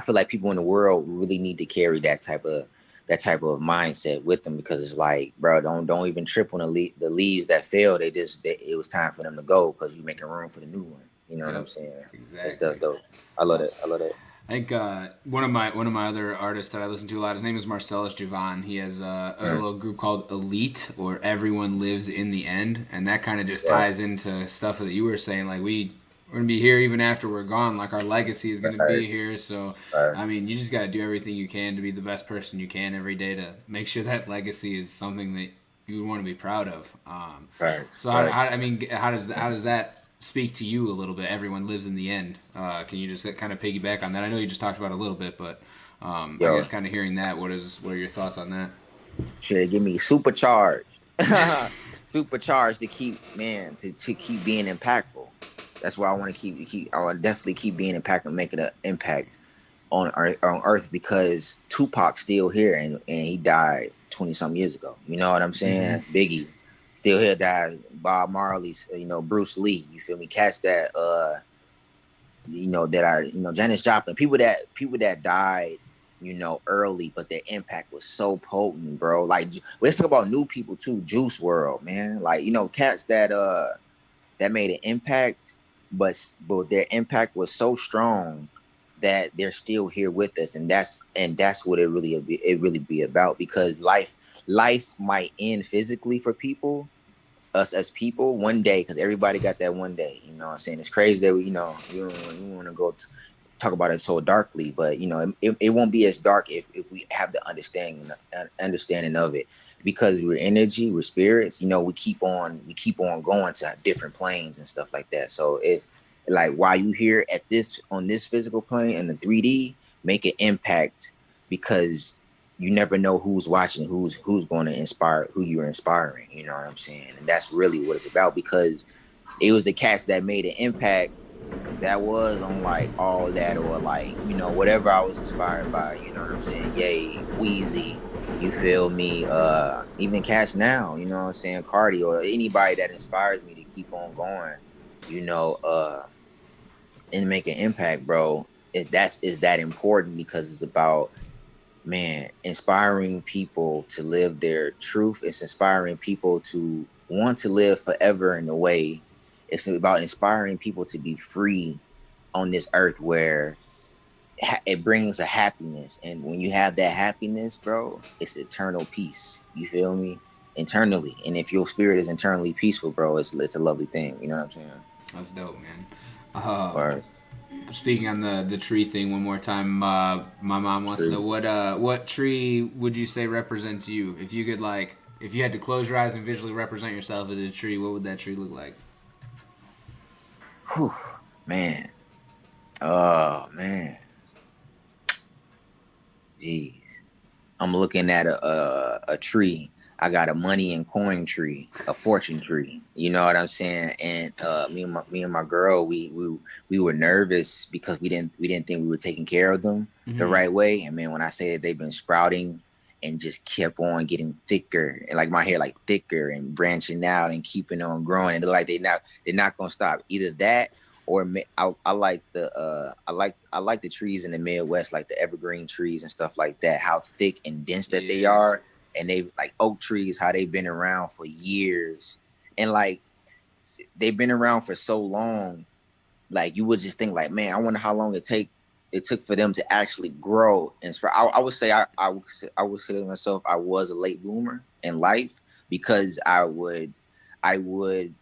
feel like people in the world really need to carry that type of mindset with them because it's like, bro, don't even trip on the leaves that fell. It was time for them to go because you're making room for the new one. You know what I'm Yep. saying? That's Exactly. dope. I love it. I love it. I think one of my other artists that I listen to a lot. His name is Marcellus Javan. He has a Mm, little group called Elite, or Everyone Lives in the End, and that kind of just yeah. ties into stuff that you were saying. Like we're gonna be here even after we're gone. Like our legacy is gonna Right. be here. So Right. I mean, you just got to do everything you can to be the best person you can every day to make sure that legacy is something that you would want to be proud of. Right. So Right. I mean, how does that speak to you a little bit? Everyone lives in the end. Can you just kind of piggyback on that? I know you just talked about it a little bit, but I Yo, guess kind of hearing that, what are your thoughts on that? should give me supercharged. Supercharged to keep man to keep being impactful. That's why I want to keep I want to definitely keep being impactful, making an impact on Earth because Tupac's still here and he died 20 some years ago. You know what I'm saying? Biggie still here, died. Bob Marley's, Bruce Lee. You feel me? Catch that. That are Janis Joplin. People that died. Early, but their impact was so potent, bro. Like, let's talk about new people too. Juice World, man. Like, cats that made an impact, but their impact was so strong that they're still here with us, and that's what it really be about. Because life might end physically for people, us as people, one day, because everybody got that one day. You know what I'm saying? It's crazy that we want to go talk about it so darkly, but it won't be as dark if we have the understanding of it, because we're energy, we're spirits. We keep on going to different planes and stuff like that. So it's like, while you here at this on this physical plane and the 3D, make an impact, because you never know who's watching, who's going to inspire, who you're inspiring. You know what I'm saying? And that's really what it's about, because it was the cats that made an impact that was on like all that, or like, whatever I was inspired by. You know what I'm saying? Yay, Wheezy, you feel me? Even cats now, you know what I'm saying? Cardi, or anybody that inspires me to keep on going, you know, uh, and make an impact, bro. Is that important, because it's about, man, inspiring people to live their truth. It's inspiring people to want to live forever in a way. It's about inspiring people to be free on this earth, where it brings a happiness. And when you have that happiness, bro, it's eternal peace. You feel me? Internally. And if your spirit is internally peaceful, bro, it's a lovely thing. You know what I'm saying? That's dope, man. Uh, Or Speaking on the tree thing one more time, my mom wants to know tree. what tree would you say represents you? If you could like, if you had to close your eyes and visually represent yourself as a tree, what would that tree look like? Whew, man. Oh man. Jeez. I'm looking at a tree. I got a money and coin tree, a fortune tree. You know what I'm saying? And me and my girl, we were nervous because we didn't think we were taking care of them the Mm-hmm. right way. And man, when I say that they've been sprouting and just kept on getting thicker, and like my hair like thicker and branching out and keeping on growing, and like they're not gonna stop. Either that or I like I like the trees in the Midwest, like the evergreen trees and stuff like that. How thick and dense that they Yeah. are, and they like oak trees, how they've been around for years, and like they've been around for so long. Like you would just think, like, man, I wonder how long it took for them to actually grow and sprout. I would say I would say to myself I was a late bloomer in life because I would I would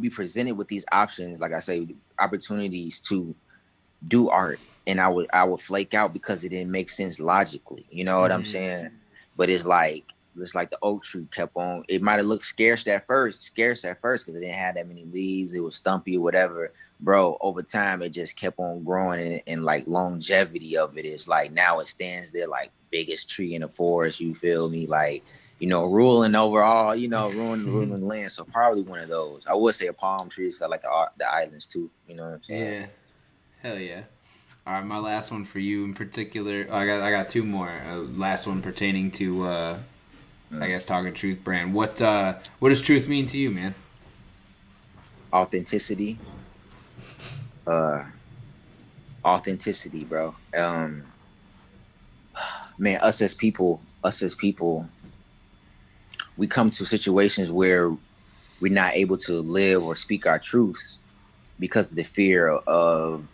be presented with these options, like I say, opportunities to do art, and I would flake out because it didn't make sense logically. You know what I'm Mm-hmm. saying? But it's like the oak tree kept on. It might have looked scarce at first because it didn't have that many leaves. It was stumpy or whatever. Bro, over time it just kept on growing, and like longevity of it is like now it stands there like biggest tree in the forest. You feel me? Like ruling overall, ruling the land. So probably one of those. I would say a palm tree because I like the islands too. You know what I'm saying? Yeah. Hell yeah. All right, my last one for you in particular. I got two more. Last one pertaining to I Mm. guess Talkin Truth brand. What does truth mean to you, man? Authenticity, uh, authenticity, bro. Man, us as people, we come to situations where we're not able to live or speak our truths because of the fear of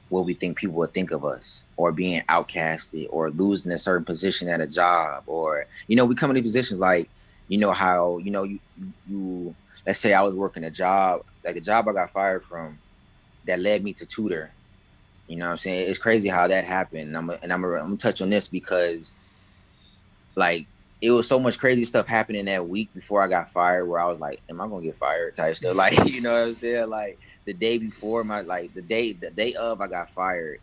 what we think people would think of us, or being outcasted, or losing a certain position at a job, or we come into positions like how you let's say I was working a job, like the job I got fired from, that led me to tutor. You know what I'm saying? It's crazy how that happened. I'm gonna touch on this because like it was so much crazy stuff happening that week before I got fired where I was like, am I gonna get fired type stuff? Like, you know what I'm saying? Like the day before the day of I got fired,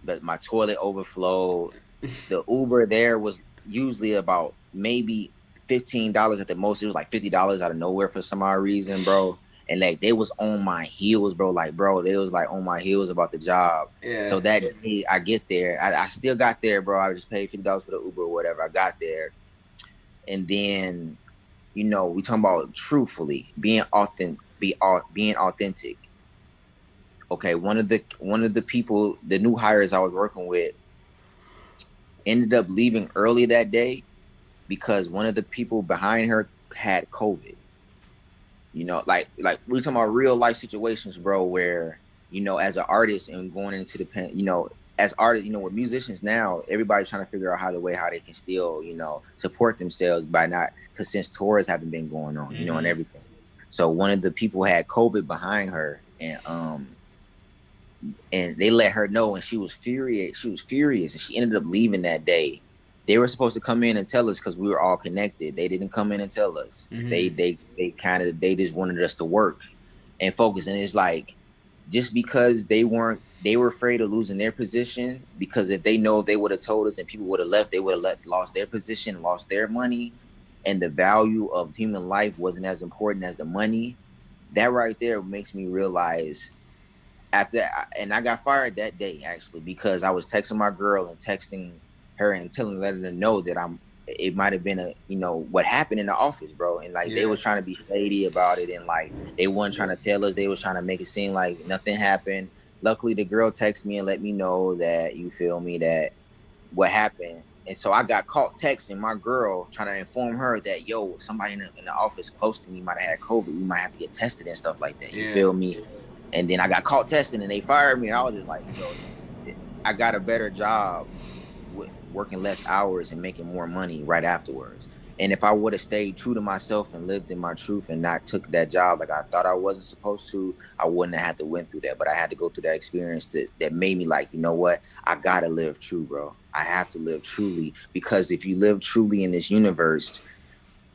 but my toilet overflowed. The Uber there was usually about maybe $15 at the most. It was like $50 out of nowhere for some odd reason, bro. And like they was on my heels, bro. Like, bro, they was like on my heels about the job. Yeah. So that day I get there, I still got there, bro. I just paid $50 for the Uber or whatever. I got there, and then we talking about truthfully being being authentic. Okay, one of the people, the new hires I was working with, ended up leaving early that day because one of the people behind her had COVID. Like we're talking about real life situations, bro, where as an artist and going into the pen, as artists, with musicians now, everybody's trying to figure out how they can still, support themselves by not, because since tours haven't been going on, and Mm-hmm. everything. So one of the people had COVID behind her, and they let her know, and she was furious. She was furious, and she ended up leaving that day. They were supposed to come in and tell us because we were all connected. They didn't come in and tell us. Mm-hmm. They just wanted us to work and focus. And it's like, just because they were afraid of losing their position, because if they know, if they would have told us and people would have left, they would have lost their position, lost their money, and the value of human life wasn't as important as the money. That right there makes me realize, and I got fired that day actually because I was texting my girl and texting her and letting her know that it might have been what happened in the office, bro. And like they Yeah. was trying to be shady about it, and like they wasn't trying to tell us, they was trying to make it seem like nothing happened. Luckily the girl texted me and let me know that, you feel me, that what happened. And so I got caught texting my girl trying to inform her that, yo, somebody in the office close to me might have had COVID. We might have to get tested and stuff like that. You Yeah. feel me? And then I got caught testing and they fired me. And I was just like, yo, I got a better job with working less hours and making more money right afterwards. And if I would have stayed true to myself and lived in my truth and not took that job like I thought I wasn't supposed to, I wouldn't have had to went through that. But I had to go through that experience that made me like, you know what? I gotta live true, bro. I have to live truly, because if you live truly in this universe,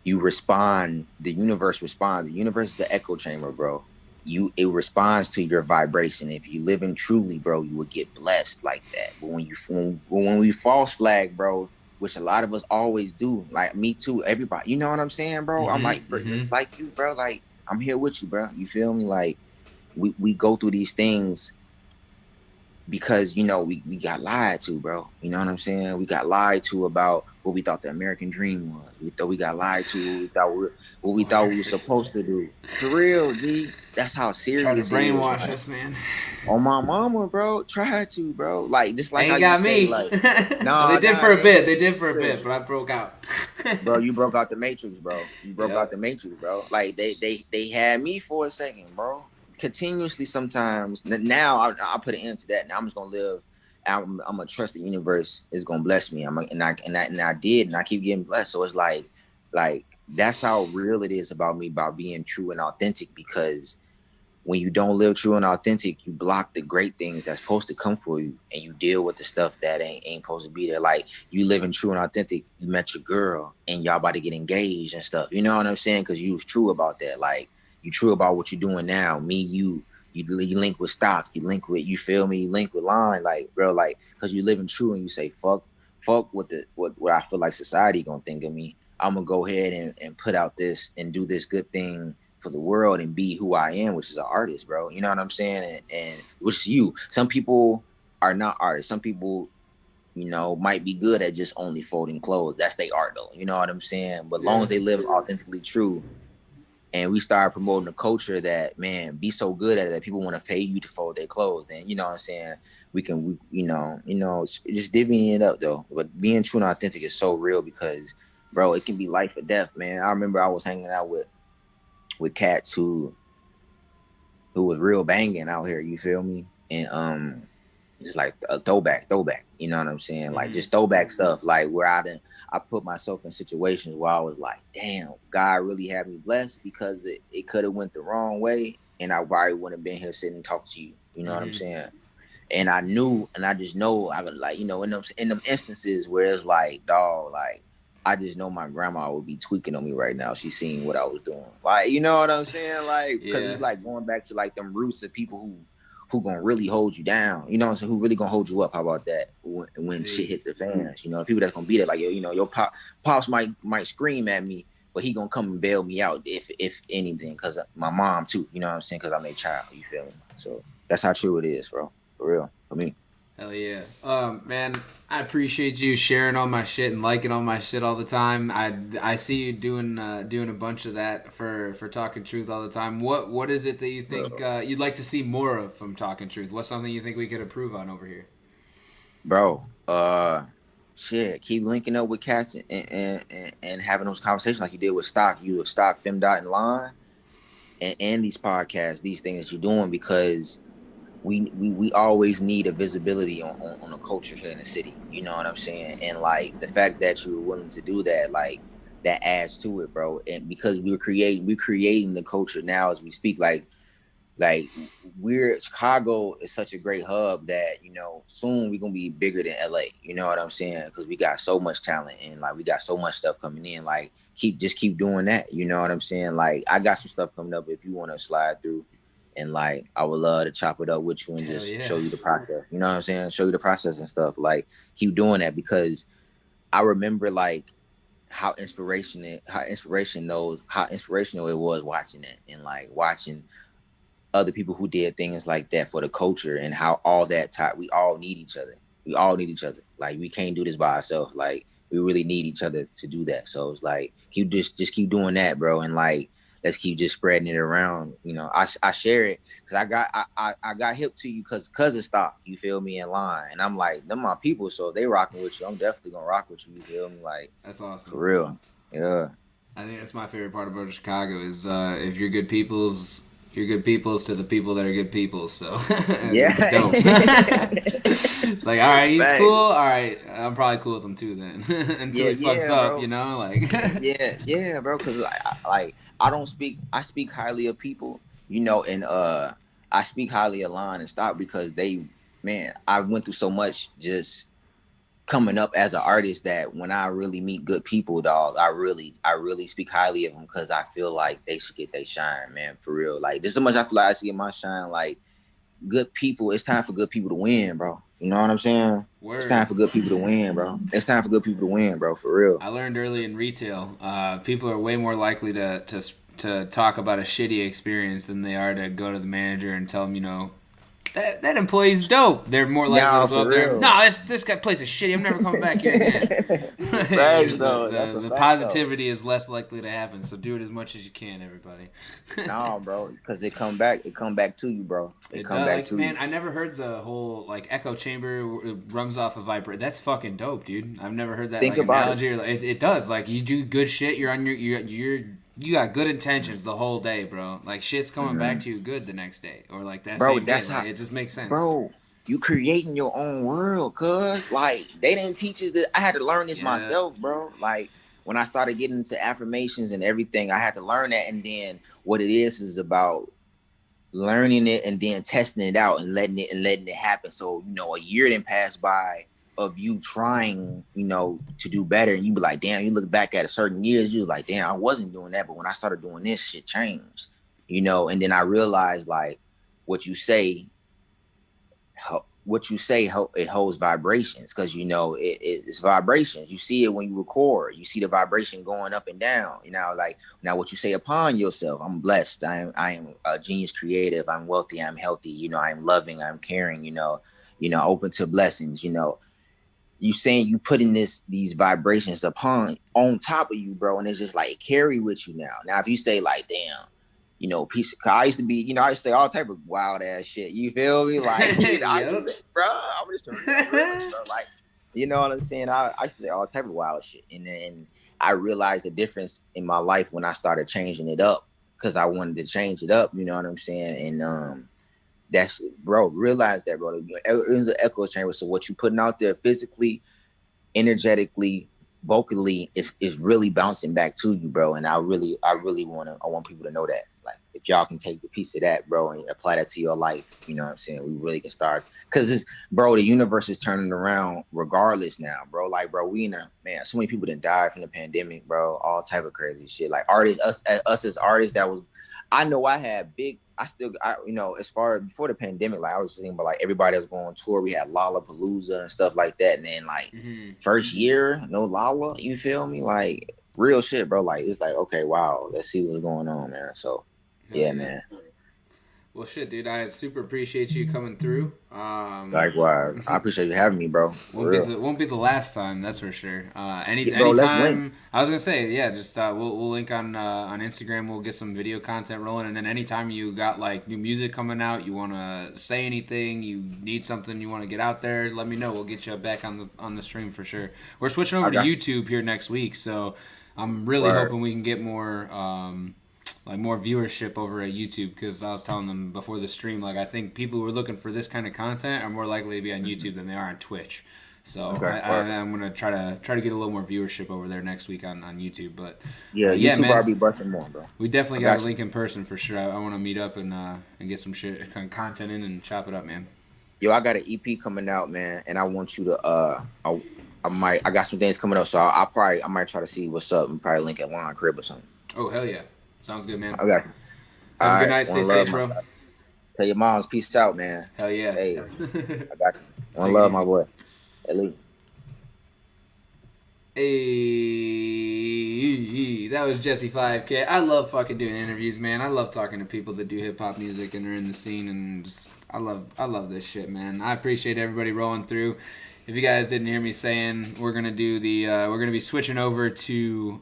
you respond. The universe responds. The universe is an echo chamber, bro. It responds to your vibration. If you live in truly, bro, you will get blessed like that. But when we false flag, bro, which a lot of us always do, like me too, everybody, you know what I'm saying, bro? I'm like, like you, bro, like I'm here with you, bro. You feel me? Like we go through these things because we got lied to, bro. You know what I'm saying? We got lied to about what we thought the American dream was. We thought we got lied to. What we thought we were supposed to do. For real, G. That's how Try to serious it is. brainwash Like, us, man. on my mama, bro. Try to, bro. Like, just They like how ain't you got say, me. like, Well, they nah, did nah, for a they bit. ain't They get did for a you. bit, but I broke out. Bro, you broke out the matrix, bro. You broke out Yep. the matrix, bro. Like they had me for a second, bro. Continuously, sometimes. Now I put an end to that. Now I'm just gonna live. I'm gonna trust the universe is gonna bless me. And I did, and I keep getting blessed. So it's like that's how real it is about me, about being true and authentic. Because when you don't live true and authentic, you block the great things that's supposed to come for you, and you deal with the stuff that ain't supposed to be there. Like, you living true and authentic, you met your girl and y'all about to get engaged and stuff. You know what I'm saying? Because you was true about that. Like, you true about what you're doing now. Me, you link with stock, you link with, you feel me, you link with line, like, bro, like, because you living true and you say fuck what I feel like society gonna think of me. I'm gonna go ahead and put out this and do this good thing for the world and be who I am, which is an artist, bro. You know what I'm saying? And which is you. Some people are not artists. Some people, might be good at just only folding clothes. That's their art, though. You know what I'm saying? But long Yeah. as they live authentically true, and we start promoting a culture that, man, be so good at it that people want to pay you to fold their clothes, then you know what I'm saying? It's just divvying it up, though. But being true and authentic is so real, because, bro, it can be life or death, man. I remember I was hanging out with cats who was real banging out here, you feel me? And just like a throwback, you know what I'm saying? Like, just throwback stuff, like where I put myself in situations where I was like, damn, God really had me blessed, because it could have went the wrong way, and I probably wouldn't have been here sitting and talking to you. You know what I'm saying? And I knew, and I just know, I would, like, in them instances where it's like, dog, like, I just know my grandma would be tweaking on me right now. She's seeing what I was doing. Like, you know what I'm saying? Like, because Yeah. it's like going back to like them roots of people who gonna really hold you down. You know what I'm saying? Who really gonna hold you up? How about that? When shit hits the fans, people that's gonna be there, like, your pops might scream at me, but he gonna come and bail me out if anything, because my mom too. You know what I'm saying? Because I'm a child. You feel me? So that's how true it is, bro. For real, for me. Hell yeah. Man, I appreciate you sharing all my shit and liking all my shit all the time. I see you doing a bunch of that for Talking Truth all the time. What is it that you think you'd like to see more of from Talking Truth? What's something you think we could improve on over here? Bro, shit, keep linking up with cats and having those conversations like you did with Stock. You with Stock, Femdot, and Line, and these podcasts, these things that you're doing, because we always need a visibility on a culture here in the city. You know what I'm saying? And like the fact that you were willing to do that, like, that adds to it, bro. And because we're creating the culture now as we speak. Like, Chicago is such a great hub that, soon we're gonna be bigger than LA. You know what I'm saying? Because we got so much talent, and like we got so much stuff coming in. Like, keep doing that. You know what I'm saying? Like, I got some stuff coming up if you want to slide through, and like I would love to chop it up with you and Hell just yeah. show you the process. You know what I'm saying? Show you the process and stuff. Like, keep doing that, because I remember like how inspirational it was watching it, and like watching other people who did things like that for the culture, and how all that time we all need each other. We all need each other. Like, we can't do this by ourselves. Like, we really need each other to do that. So it's like, you just keep doing that, bro, and like, let's keep just spreading it around. I share it because I got hip to you because of Stock. You feel me? In Line, and I'm like, them my people, so if they rocking with you, I'm definitely gonna rock with you. You feel me? Like, That's awesome. for real. Yeah. I think that's my favorite part about Chicago is if you're good people's, You're good peoples to the people that are good peoples, so Yeah. it's dope. It's like, all right, he's cool. Facts. All right, I'm probably cool with him too then, until Yeah, he fucks yeah, up, bro. like. Yeah, bro. Cause I don't speak. I speak highly of people, and I speak highly of Lon and Stock because man, I went through so much just coming up as an artist that when I really meet good people, dog, I really speak highly of them because I feel like they should get their shine, man, for real. Like, just so much I feel like I should get my shine. Like, good people, it's time for good people to win, bro. You know what I'm saying? It's time Word. for good people to win, bro. It's time for good people to win, bro, for real. I learned early in retail, people are way more likely to talk about a shitty experience than they are to go to the manager and tell them, that employee's dope. They're more likely to Nah, go for up there. real. No, this guy place is shitty. I'm never coming back here again. Facts, though. That's a The fact, though. positivity is less likely to happen. So do it as much as you can, everybody. Nah, bro, because it come back. It come back to you, bro. It It come does, back like, to man. you. I never heard the whole like echo chamber runs off a vibrator. That's fucking dope, dude. I've never heard that Think like about it, analogy. Or, it does. Like you do good shit. You're on you got good intentions the whole day, bro. Like shit's coming back to you good the next day, or like that bro. same day. That's Like how, it just makes sense. bro. You creating your own world, cuz like they didn't teach us that. I had to learn this Yeah. myself, bro. Like when I started getting into affirmations and everything, I had to learn that. And then what it is about learning it and then testing it out and letting it happen. So a year didn't pass by of you trying, to do better, and you be like, damn. You look back at a certain years, you was like, damn, I wasn't doing that, but when I started doing this, shit changed. And then I realized like what you say it holds vibrations because it's vibrations. You see it when you record. You see the vibration going up and down. Like now what you say upon yourself. I'm blessed. I am a genius creative. I'm wealthy. I'm healthy. I'm loving. I'm caring. Open to blessings. You saying you putting these vibrations on top of you, bro, and it's just like carry with you now. Now if you say like, damn, piece of, I used to be, I used to say all type of wild ass shit. You feel me? Like, I used to Yep. say, bro, I'm just a real realist, bro. Like, you know what I'm saying? I used to say all type of wild shit. And then I realized the difference in my life when I started changing it up because I wanted to change it up, you know what I'm saying? And that's, bro, realize that, bro. It was an echo chamber. So what you putting out there physically, energetically, vocally is really bouncing back to you, bro. And I want people to know that. Like if y'all can take the piece of that, bro, and apply that to your life, you know what I'm saying? We really can start because bro, the universe is turning around regardless now, bro. Like, bro, man, so many people didn't die from the pandemic, bro. All type of crazy shit. Like artists, us as artists, I know I had big. As far as before the pandemic, like I was thinking about like everybody was going on tour. We had Lollapalooza and stuff like that. And then like first year, no Lala, you feel me? Like real shit, bro. Like it's like, okay, wow, let's see what's going on, man. So Hell yeah, yeah. man. Well, shit, dude. I super appreciate you coming through. Likewise. I appreciate you having me, bro. For real. Won't be the last time, that's for sure. Yeah, bro, let's link. Anytime. I was gonna say, yeah, just we'll link on Instagram. We'll get some video content rolling, and then anytime you got like new music coming out, you want to say anything, you need something, you want to get out there, let me know. We'll get you back on the stream for sure. We're switching over to YouTube here next week, so I'm really hoping we can get more. Like more viewership over at YouTube because I was telling them before the stream, like I think people who are looking for this kind of content are more likely to be on YouTube than they are on Twitch. So I'm gonna try to get a little more viewership over there next week on YouTube. But YouTube man, probably be busting more, bro. we definitely got to link in person for sure. I want to meet up and get some shit content in and chop it up, man. Yo, I got an EP coming out, man, and I want you to I got some things coming up, so I might try to see what's up and probably link at Lawn Crib or something. Oh hell yeah, sounds good, man. Okay. Have a good night. Stay safe, bro. Tell your moms, peace out, man. Hell yeah. Hey, I got you. One love, my boy. Elite. Hey, that was Jesse 5K. I love fucking doing interviews, man. I love talking to people that do hip hop music and are in the scene, and just I love this shit, man. I appreciate everybody rolling through. If you guys didn't hear me saying, we're gonna be switching over to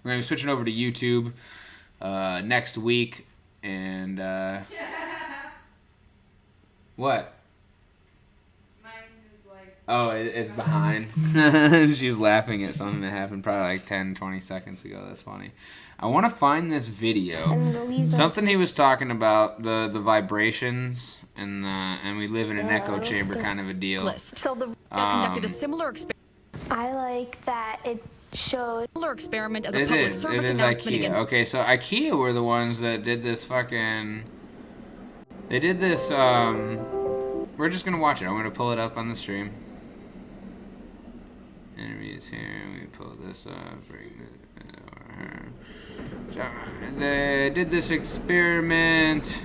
YouTube next week, and what? Mine is like Oh, it's behind. She's laughing at something that happened probably like 10, 20 seconds ago. That's funny. I want to find this video. Something he was talking about, the vibrations and we live in an echo chamber kind of a deal. So the conducted a similar experiment. I like that it shows Experiment as a public service announcement IKEA. against. Okay, so IKEA were the ones that did this fucking. They did this. We're just gonna watch it. I'm gonna pull it up on the stream. Interviews here. We pull this up. Bring it. So they did this experiment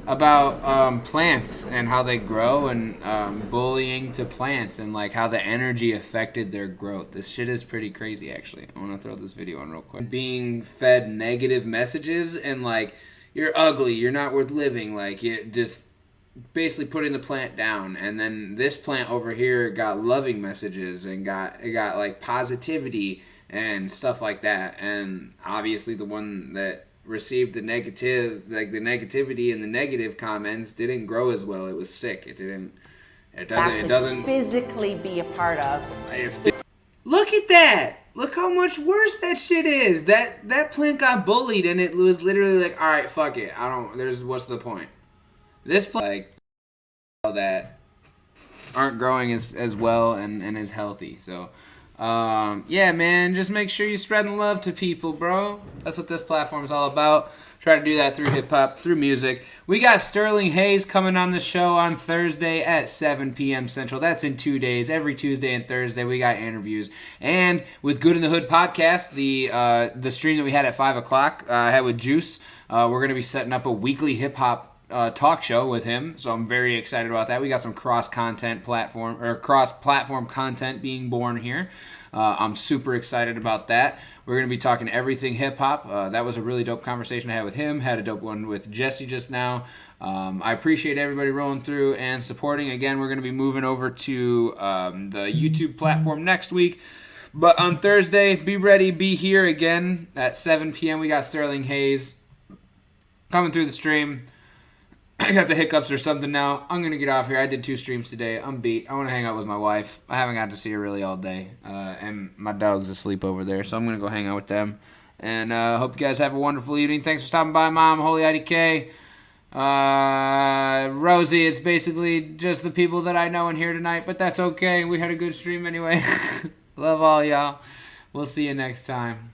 about plants and how they grow and bullying to plants and like how the energy affected their growth. This shit is pretty crazy, actually. I want to throw this video on real quick. Being fed negative messages and like you're ugly, you're not worth living, like it just basically putting the plant down. And then this plant over here got loving messages and got like positivity and stuff like that. And obviously the one that received the negative, like the negativity and the negative comments, didn't grow as well. It was sick. It doesn't physically be a part of. Look at that. Look how much worse that shit is. That plant got bullied and it was literally like, all right, fuck it. What's the point? This plant, like, that aren't growing as well and as healthy. So, yeah, man, just make sure you spread the love to people, bro. That's what this platform is all about. Try to do that through hip-hop, through music. We got Sterling Hayes coming on the show on Thursday at 7 p.m. Central. That's in 2 days. Every Tuesday and Thursday, we got interviews. And with Good in the Hood podcast, the stream that we had at 5 o'clock, I had with Juice, we're going to be setting up a weekly hip-hop talk show with him, so I'm very excited about that. We got some cross-platform content being born here. I'm super excited about that. We're going to be talking everything hip-hop. That was a really dope conversation I had with him. Had a dope one with Jesse just now. I appreciate everybody rolling through and supporting. Again, we're going to be moving over to the YouTube platform next week. But on Thursday, be ready, be here again at 7 p.m. We got Sterling Hayes coming through the stream. I got the hiccups or something now. I'm going to get off here. I did 2 streams today. I'm beat. I want to hang out with my wife. I haven't got to see her really all day. And my dog's asleep over there, so I'm going to go hang out with them. And hope you guys have a wonderful evening. Thanks for stopping by, Mom. Holy IDK. Rosie, it's basically just the people that I know in here tonight, but that's okay. We had a good stream anyway. Love all y'all. We'll see you next time.